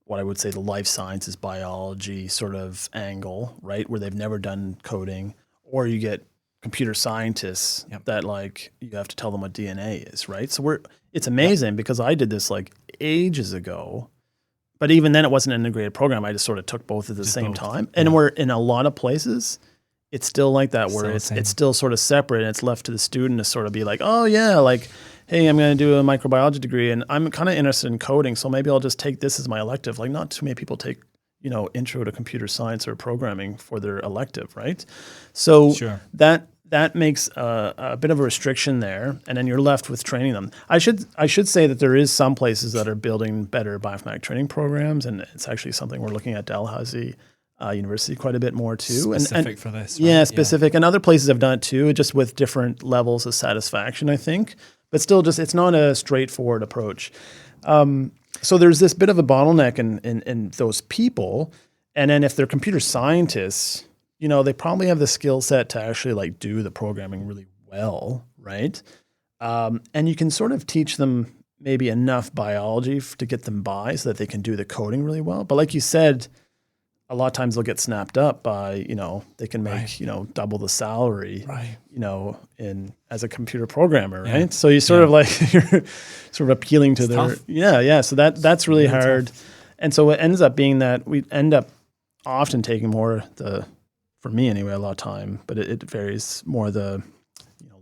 what I would say the life sciences biology sort of angle, right? Where they've never done coding, or you get computer scientists that you have to tell them what DNA is, right? So it's amazing because I did this ages ago. But even then, it wasn't an integrated program. I just sort of took both at the same time. And we're in a lot of places, it's still like that, where it's still sort of separate, and it's left to the student to sort of be like, oh yeah, hey, I'm going to do a microbiology degree, and I'm kind of interested in coding, so maybe I'll just take this as my elective. Not too many people take, intro to computer science or programming for their elective, right? So that makes a bit of a restriction there, and then you're left with training them. I should say that there is some places that are building better bioinformatic training programs, and it's actually something we're looking at Dalhousie University quite a bit more too. Specific for this, right? Yeah, specific. And other places have done it too, just with different levels of satisfaction, I think. But still, it's not a straightforward approach. So there's this bit of a bottleneck in those people, and then if they're computer scientists, they probably have the skill set to actually do the programming really well, right? And you can sort of teach them maybe enough biology to get them by so that they can do the coding really well. But like you said, a lot of times they'll get snapped up by, they can make, double the salary, as a computer programmer, right? Yeah. So you sort of you're sort of appealing to their, tough. So that's really hard. Tough. And so it ends up being that we end up often taking more for me anyway, a lot of time, but it varies more the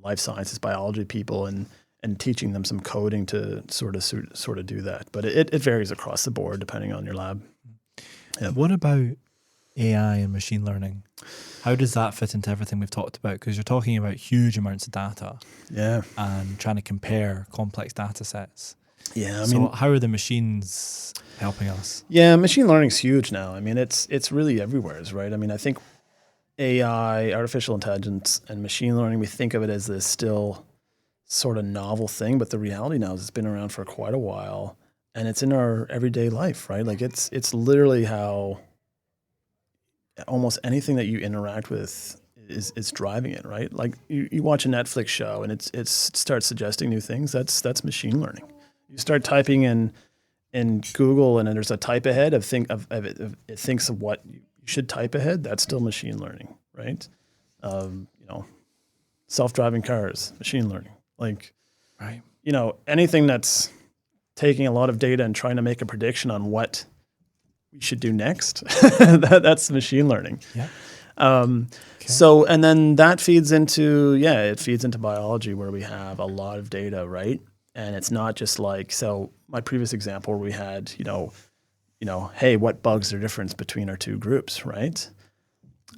life sciences, biology people and teaching them some coding to sort of do that. But it varies across the board depending on your lab. Yeah. What about AI and machine learning? How does that fit into everything we've talked about? Because you're talking about huge amounts of data and trying to compare complex data sets. Yeah, so how are the machines helping us? Yeah, machine learning is huge now. I mean, it's really everywhere, right? I mean, I think AI, artificial intelligence, and machine learning, we think of it as this still sort of novel thing, but the reality now is it's been around for quite a while, and it's in our everyday life, right? It's literally how almost anything that you interact with is driving it, right? You watch a Netflix show and it starts suggesting new things. That's machine learning. You start typing in Google and then there's a type ahead it thinks of what you should type ahead. That's still machine learning, right? Self-driving cars, machine learning. Right. Anything that's taking a lot of data and trying to make a prediction on what we should do next, that's machine learning. Yeah. So, and then that feeds into biology where we have a lot of data, right? And it's not just so my previous example where we had, hey, what bugs are different between our two groups, right?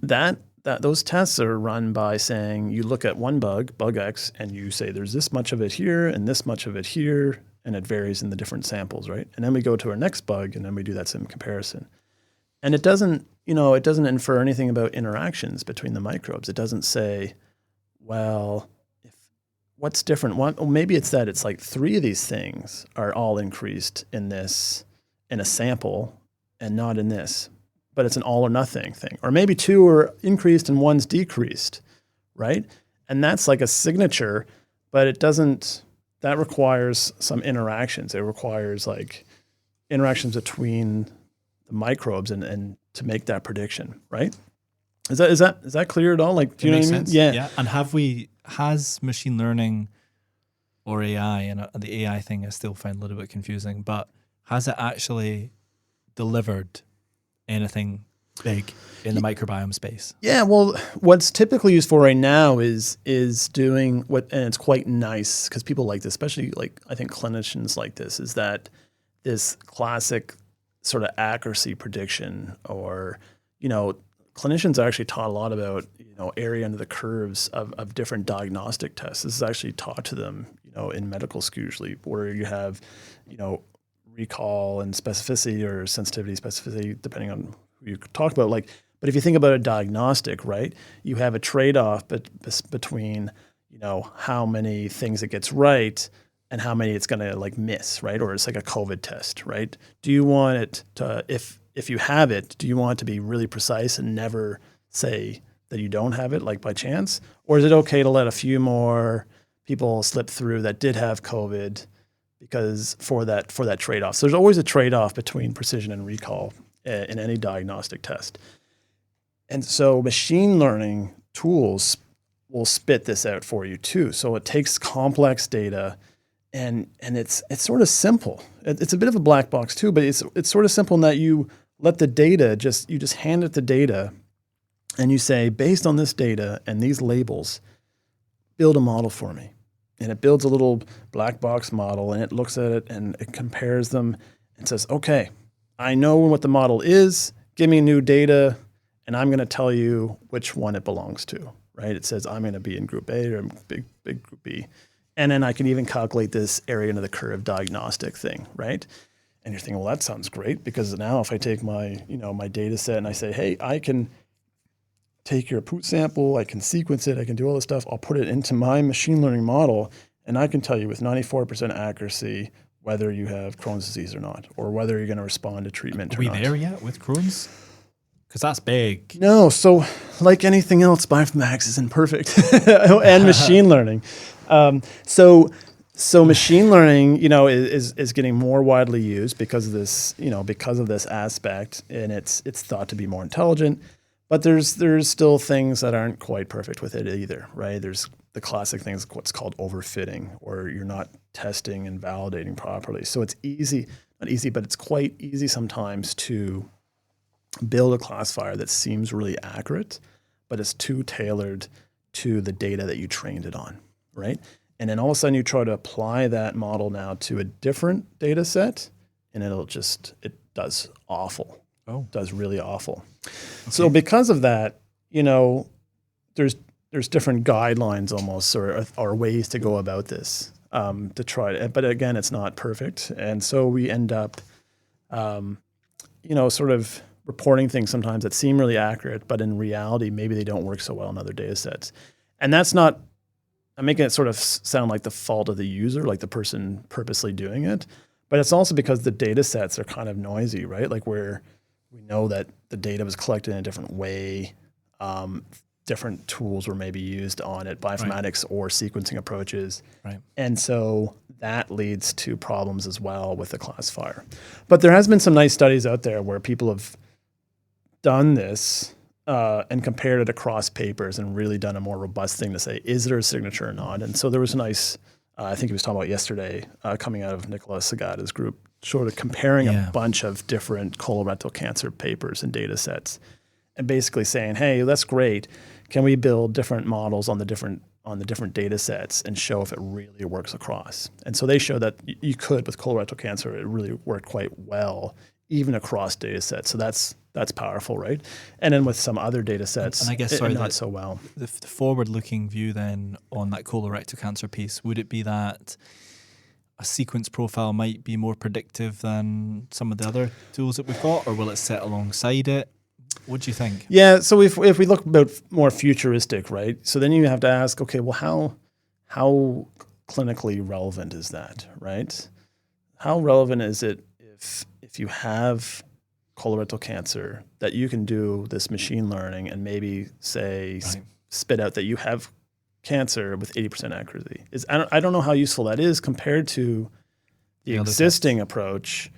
That those tests are run by saying you look at one bug X, and you say there's this much of it here and this much of it here, and it varies in the different samples, right? And then we go to our next bug, and then we do that same comparison. And it doesn't infer anything about interactions between the microbes. It doesn't say, well, what's different? Well, maybe it's that it's 3 of these things are all increased in a sample and not in this, but it's an all or nothing thing. Or maybe 2 are increased and 1's decreased, right? And that's a signature, but that requires some interactions. It requires interactions between the microbes and to make that prediction, right? Is that clear at all? Do you know what I mean? Yeah. And has machine learning or AI, and the AI thing I still find a little bit confusing, but has it actually delivered anything big in the microbiome space? Yeah, well, what's typically used for right now is doing and it's quite nice because people like this, especially I think clinicians like this, is that this classic sort of accuracy prediction, or clinicians are actually taught a lot about area under the curves of different diagnostic tests. This is actually taught to them in medical school usually, where you have, recall and specificity or sensitivity, specificity, depending on who you talk about. But if you think about a diagnostic, right, you have a trade-off between, how many things it gets right and how many it's going to miss, right? Or it's like a COVID test, right? Do you want it to, if you have it, do you want it to be really precise and never say that you don't have it, like by chance? Or is it okay to let a few more people slip through that did have COVID because for that trade-off? So there's always a trade-off between precision and recall in any diagnostic test. And so machine learning tools will spit this out for you too. So it takes complex data and it's sort of simple. It's a bit of a black box too, but it's sort of simple in that you let the data you just hand it the data and you say, based on this data and these labels, build a model for me. And it builds a little black box model and it looks at it and it compares them and says, okay, I know what the model is, give me new data, and I'm going to tell you which one it belongs to, right? It says I'm going to be in group A or big group B. And then I can even calculate this area under the curve diagnostic thing, right? And you're thinking, well, that sounds great, because now if I take my, my data set and I say, hey, I can take your poop sample, I can sequence it, I can do all this stuff, I'll put it into my machine learning model, and I can tell you with 94% accuracy whether you have Crohn's disease or not, or whether you're going to respond to treatment or not. Are we there yet with Crohn's? Because that's big. No, so like anything else, bioinformatics is imperfect, and machine learning. So machine learning, is getting more widely used because of this aspect, and it's thought to be more intelligent. But there's still things that aren't quite perfect with it either, right? There's the classic things, what's called overfitting, or you're not testing and validating properly. So it's not easy, but it's quite easy sometimes to build a classifier that seems really accurate, but it's too tailored to the data that you trained it on, right? And then all of a sudden you try to apply that model now to a different data set, and it does awful. Oh. Does really awful. Okay. So because of that, there's different guidelines almost, or ways to go about this to try to, but again, it's not perfect. And so we end up, sort of reporting things sometimes that seem really accurate, but in reality, maybe they don't work so well in other data sets. And that's not, I'm making it sort of sound like the fault of the user, like the person purposely doing it, but it's also because the data sets are kind of noisy, right? Like where we know that the data was collected in a different way, different tools were maybe used on it, bioinformatics or sequencing approaches. Right. And so that leads to problems as well with the classifier. But there has been some nice studies out there where people have done this and compared it across papers and really done a more robust thing to say, is there a signature or not? And so there was a nice, I think he was talking about yesterday, coming out of Nicolas Sagada's group, sort of comparing a bunch of different colorectal cancer papers and data sets, and basically saying, hey, that's great. Can we build different models on the different data sets and show if it really works across? And so they showed that you could with colorectal cancer. It really worked quite well, even across data sets. So that's powerful, right? And then with some other data sets, and I guess, not so well. The forward-looking view then on that colorectal cancer piece, would it be that a sequence profile might be more predictive than some of the other tools that we've got, or will it sit alongside it? What do you think? Yeah, so if we look about more futuristic, right? So then you have to ask, okay, well, how clinically relevant is that, right? How relevant is it if you have colorectal cancer that you can do this machine learning and maybe say spit out that you have cancer with 80% accuracy? I don't know how useful that is compared to the existing approach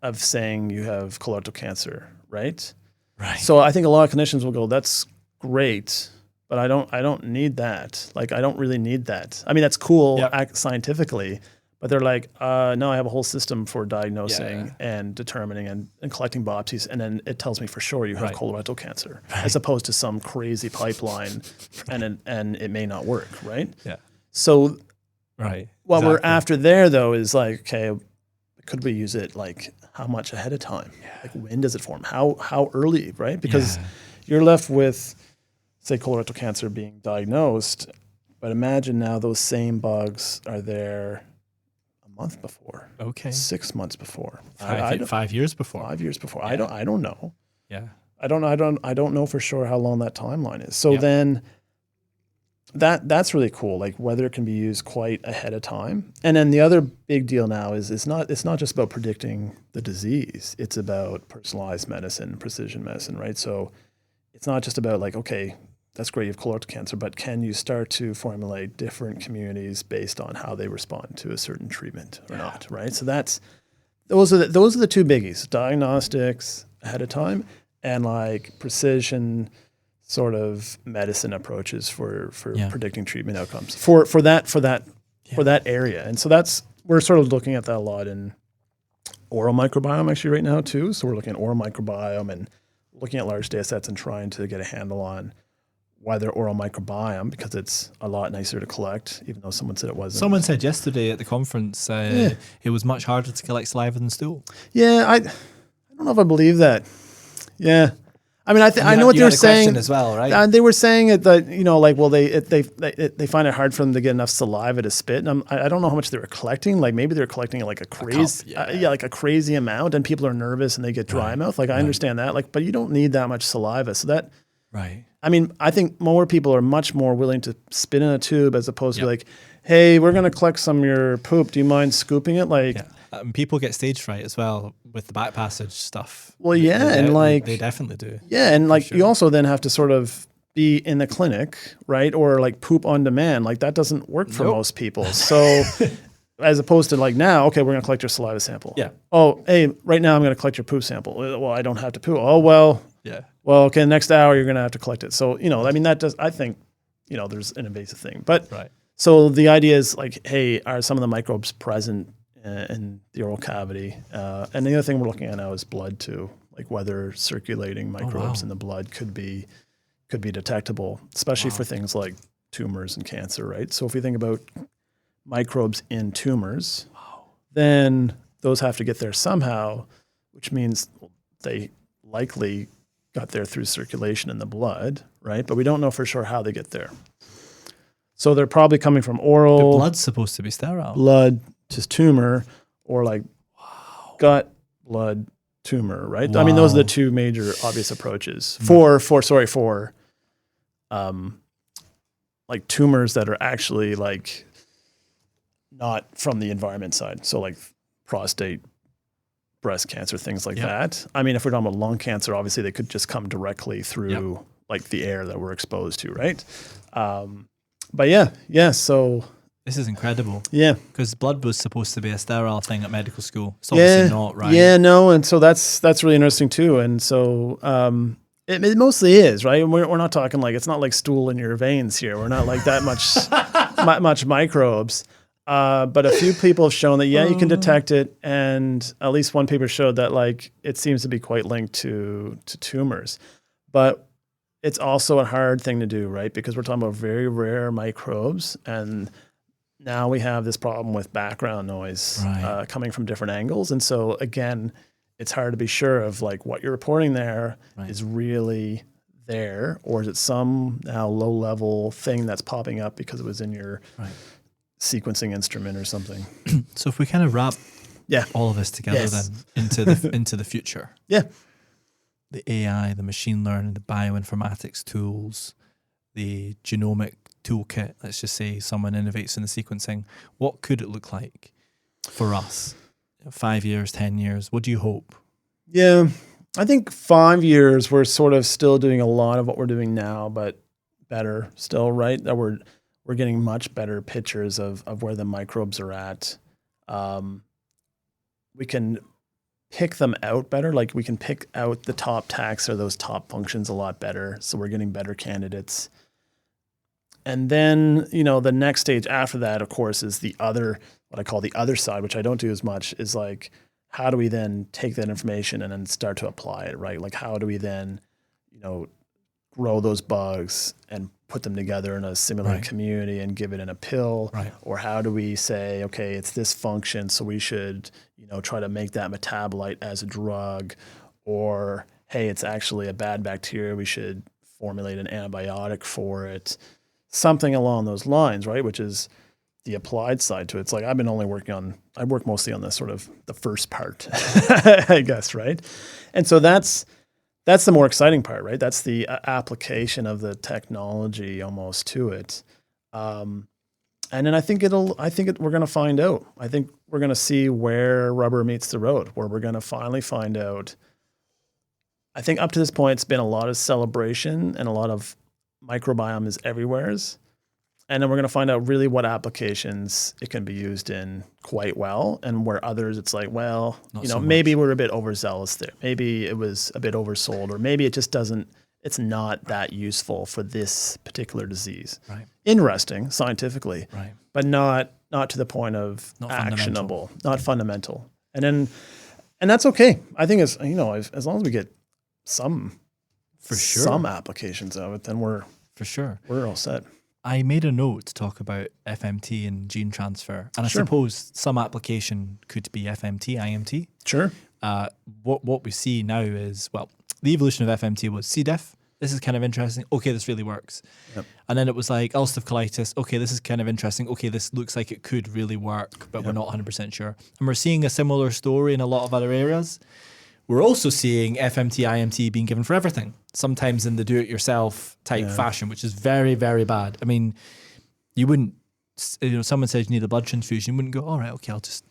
of saying you have colorectal cancer, right? Right. So I think a lot of clinicians will go, that's great, but I don't need that. Like, I don't really need that. I mean, that's cool scientifically, but they're like, no, I have a whole system for diagnosing and determining and collecting biopsies, and then it tells me for sure you have colorectal cancer, as opposed to some crazy pipeline, and it may not work, right? Yeah. So what we're after there, though, is like, okay, could we use it like how much ahead of time? Like when does it form? How early, right? Because you're left with, say, colorectal cancer being diagnosed, But imagine now those same bugs are there a month before. Okay. 6 months before. 5 years before. 5 years before. Yeah. I don't know. Yeah. I don't know for sure how long that timeline is. So then that's really cool, like whether it can be used quite ahead of time. And then the other big deal now is it's not just about predicting the disease. It's about personalized medicine, precision medicine, right? So it's not just about like, okay, that's great, you have colorectal cancer, but can you start to formulate different communities based on how they respond to a certain treatment or not, right? So those are the two biggies: diagnostics ahead of time and like precision sort of medicine approaches for predicting treatment outcomes for that area. And so we're sort of looking at that a lot in oral microbiome actually right now too. So we're looking at oral microbiome and looking at large data sets and trying to get a handle on whether oral microbiome, because it's a lot nicer to collect, even though someone said it wasn't. Someone said yesterday at the conference it was much harder to collect saliva than stool. Yeah, I don't know if I believe that. Yeah. I mean, I know what they're saying as well, right? They were saying it that, like, well, they find it hard for them to get enough saliva to spit. And I don't know how much they were collecting. Like maybe they're collecting like a crazy, like a crazy amount, and people are nervous and they get dry mouth. Like I understand that. Like, but you don't need that much saliva. So that, I mean, I think more people are much more willing to spit in a tube as opposed to like, hey, we're going to collect some of your poop. Do you mind scooping it? Like. People get stage fright as well with the back passage stuff. Well, they definitely do. Yeah, and like you also then have to sort of be in the clinic, right? Or like poop on demand. Like that doesn't work for most people. So as opposed to like now, okay, we're going to collect your saliva sample. Yeah. Oh, hey, right now I'm going to collect your poop sample. Well, I don't have to poo. Oh, well. Yeah. Well, okay, next hour you're going to have to collect it. So, I mean, I think, there's an invasive thing. But so the idea is like, hey, are some of the microbes present in the oral cavity? And the other thing we're looking at now is blood too, like whether circulating microbes in the blood could be detectable, especially for things like tumors and cancer, right? So if we think about microbes in tumors, then those have to get there somehow, which means they likely got there through circulation in the blood, right? But we don't know for sure how they get there. So they're probably coming from oral. The blood's supposed to be sterile. Blood to tumor, or like gut, blood, tumor, right? Wow. I mean, those are the two major obvious approaches for like tumors that are actually like not from the environment side. So like prostate, breast cancer, things like that. I mean, if we're talking about lung cancer, obviously they could just come directly through like the air that we're exposed to, right? But so this is incredible. Yeah. Because blood was supposed to be a sterile thing at medical school. It's obviously not, right? Yeah, no. And so that's really interesting too. And so it mostly is, right? We're not talking like, it's not like stool in your veins here. We're not like that much microbes. But a few people have shown that, you can detect it. And at least one paper showed that like it seems to be quite linked to tumors. But it's also a hard thing to do, right? Because we're talking about very rare microbes, and now we have this problem with background noise coming from different angles. And so again, it's hard to be sure of like what you're reporting there is really there, or is it some now low level thing that's popping up because it was in your sequencing instrument or something. So if we kind of wrap all of this together then into the future. Yeah. The AI, the machine learning, the bioinformatics tools, the genomic toolkit, let's just say someone innovates in the sequencing. What could it look like for us? 5 years, 10 years? What do you hope? Yeah, I think 5 years, we're sort of still doing a lot of what we're doing now, but better still, right? That we're getting much better pictures of where the microbes are at. We can pick them out better. Like we can pick out the top taxa or those top functions a lot better. So we're getting better candidates. And then, the next stage after that, of course, is the other, what I call the other side, which I don't do as much, is like, how do we then take that information and then start to apply it, right? Like, how do we then, grow those bugs and put them together in a simulated community and give it in a pill? Or how do we say, okay, it's this function, so we should, try to make that metabolite as a drug? Or, hey, it's actually a bad bacteria, we should formulate an antibiotic for it. something along those lines, right? Which is the applied side to it. It's like I've been only I work mostly on this sort of the first part, I guess, right? And so that's the more exciting part, right? That's the application of the technology almost to it. And then I think we're going to find out. I think we're going to see where rubber meets the road, where we're going to finally find out. I think up to this point, it's been a lot of celebration and a lot of microbiome is everywheres. And then we're going to find out really what applications it can be used in quite well, and where others it's like, well, maybe we're a bit overzealous there. Maybe it was a bit oversold, or maybe it just doesn't. It's not that useful for this particular disease. Right. Interesting scientifically, right, but not to the point of not actionable, not fundamental. And that's okay. I think as long as we get some applications of it, then we're all set. I made a note to talk about FMT and gene transfer, and I suppose some application could be FMT, IMT. Sure. What we see now is, the evolution of FMT was C. diff. This is kind of interesting. Okay, this really works. Yep. And then it was like ulcerative colitis. Okay, this is kind of interesting. Okay, this looks like it could really work, but we're not 100% sure. And we're seeing a similar story in a lot of other areas. We're also seeing FMT, IMT being given for everything, sometimes in the do-it-yourself type fashion, which is very, very bad. I mean, you wouldn't, someone says you need a blood transfusion, you wouldn't go, all right, okay, I'll just,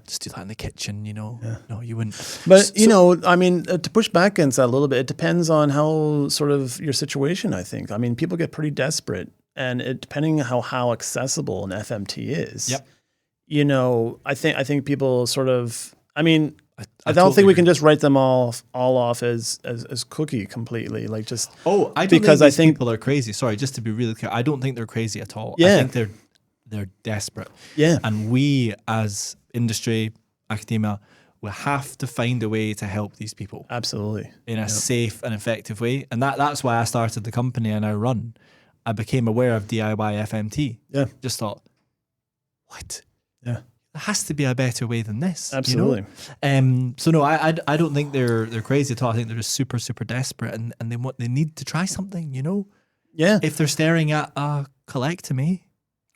just do that in the kitchen, No, you wouldn't. But, to push back against that a little bit, it depends on how sort of your situation, I think. I mean, people get pretty desperate, and depending on how accessible an FMT is, I think people sort of, I don't think we can just write them all off as cookie completely. Like just I don't think people are crazy. Sorry, just to be really clear, I don't think they're crazy at all. Yeah. I think they're desperate. Yeah. And we as industry, academia, we have to find a way to help these people. Absolutely. In a safe and effective way. And that's why I started the company I now run. I became aware of DIY FMT. Yeah. Just thought, what? Yeah. There has to be a better way than this. Absolutely. So no, I don't think they're crazy at all. I think they're just super, super desperate, and they need to try something, Yeah. If they're staring at a colectomy.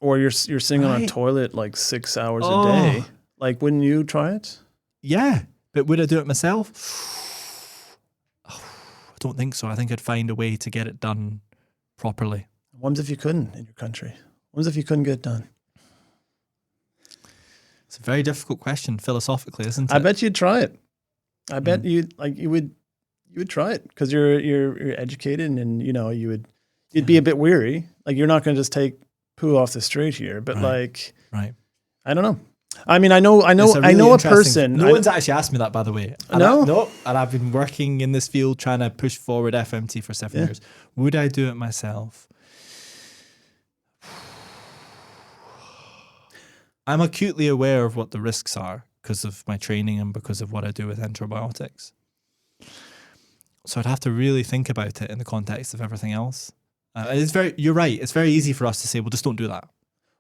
Or you're sitting on a toilet like 6 hours a day. Like, wouldn't you try it? Yeah. But would I do it myself? I don't think so. I think I'd find a way to get it done properly. What if you couldn't in your country? What if you couldn't get it done? It's a very difficult question philosophically, isn't it? I bet you'd try it. I bet you would try it because you're educated, and you'd be a bit weary. Like, you're not going to just take poo off the street here, but right. I don't know. I mean, I know a person. No one's actually asked me that, by the way. No. And I've been working in this field trying to push forward FMT for 7 years. Would I do it myself? I'm acutely aware of what the risks are because of my training and because of what I do with antibiotics. So I'd have to really think about it in the context of everything else. You're right. It's very easy for us to say, well, just don't do that.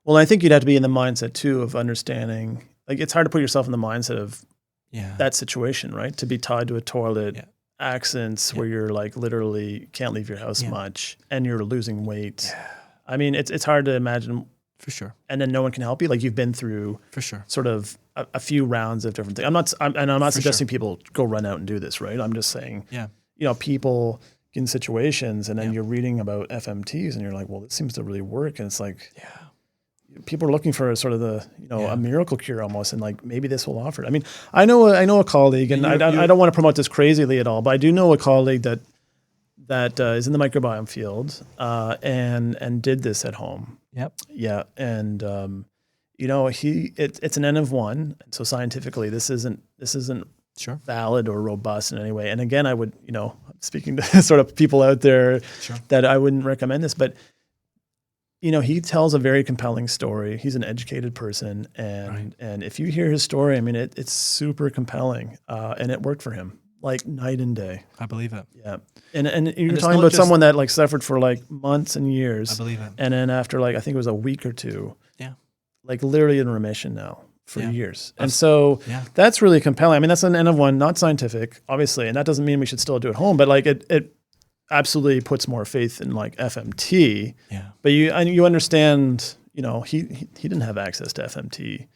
Well, I think you'd have to be in the mindset too of understanding, like, it's hard to put yourself in the mindset of that situation, right? To be tied to a toilet, accidents where you're like literally can't leave your house much and you're losing weight. Yeah. I mean, it's hard to imagine. For sure. And then no one can help you. Like, you've been through for sure sort of a few rounds of different things. I'm not suggesting people go run out and do this, right? I'm just saying, people in situations, and then you're reading about FMTs and you're like, well, this seems to really work. And it's like, people are looking for sort of the, a miracle cure almost. And like, maybe this will offer it. I mean, I know a colleague, and I don't want to promote this crazily at all, but I do know a colleague that is in the microbiome field, and did this at home. Yep. Yeah. And, it's an N of 1. So scientifically, this isn't sure valid or robust in any way. And again, I would, speaking to sort of people out there that I wouldn't recommend this, but, he tells a very compelling story. He's an educated person. And if you hear his story, I mean, it's super compelling, and it worked for him. Like night and day. I believe it. Yeah. And you're talking about someone that like suffered for like months and years. I believe it. And then after like, I think it was a week or two, like literally in remission now for years. And so that's really compelling. I mean, that's an N of 1, not scientific, obviously. And that doesn't mean we should still do it at home, but like absolutely puts more faith in like FMT. Yeah. But you understand, he didn't have access to FMT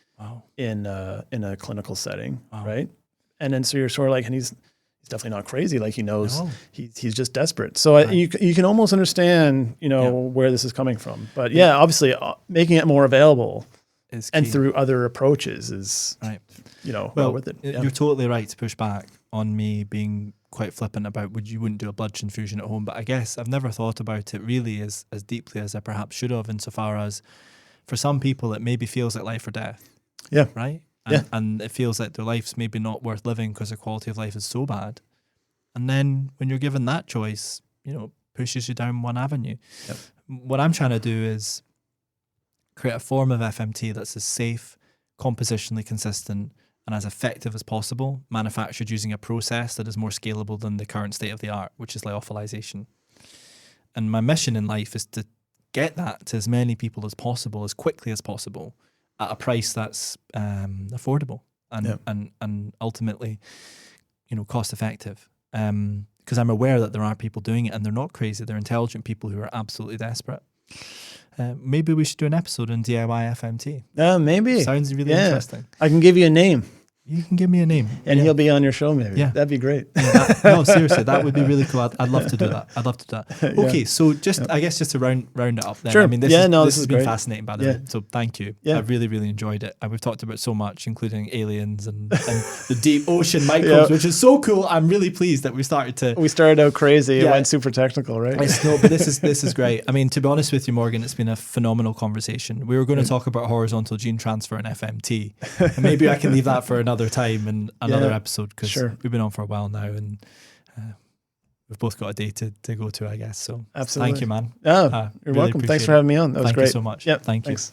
in a clinical setting, right? And then so you're sort of like, and he's definitely not crazy. Like he knows he's just desperate. So you can almost understand, where this is coming from. But obviously making it more available and through other approaches is, well worth it. You're totally right to push back on me being quite flippant about you wouldn't do a blood transfusion at home. But I guess I've never thought about it really as deeply as I perhaps should have, insofar as for some people it maybe feels like life or death. Yeah. Right? And it feels like their life's maybe not worth living because their quality of life is so bad. And then when you're given that choice, pushes you down one avenue. Yep. What I'm trying to do is create a form of FMT that's as safe, compositionally consistent, and as effective as possible, manufactured using a process that is more scalable than the current state of the art, which is lyophilization. And my mission in life is to get that to as many people as possible, as quickly as possible, at a price that's affordable and ultimately, cost effective. Because I'm aware that there are people doing it and they're not crazy. They're intelligent people who are absolutely desperate. Maybe we should do an episode on DIY FMT. Maybe. Sounds really interesting. I can give you a name. You can give me a name. And he'll be on your show maybe. Yeah. That'd be great. Yeah, no, seriously, that would be really cool. I'd love to do that. Okay, so I guess just to round it up then. Sure. I mean, this has been great. fascinating, by the way. So thank you. Yeah. I really, really enjoyed it. And we've talked about so much, including aliens and the deep ocean microbes, which is so cool. I'm really pleased that we started out crazy and went super technical, right? No, but this is great. I mean, to be honest with you, Morgan, it's been a phenomenal conversation. We were going to talk about horizontal gene transfer and FMT. And maybe I can leave that for another time and another episode, because we've been on for a while now and we've both got a day to go to, I guess. So absolutely. Thank you, man. You're really welcome. Thanks for having me on. That was great. Thank you so much. Yep. Thank you. Thanks.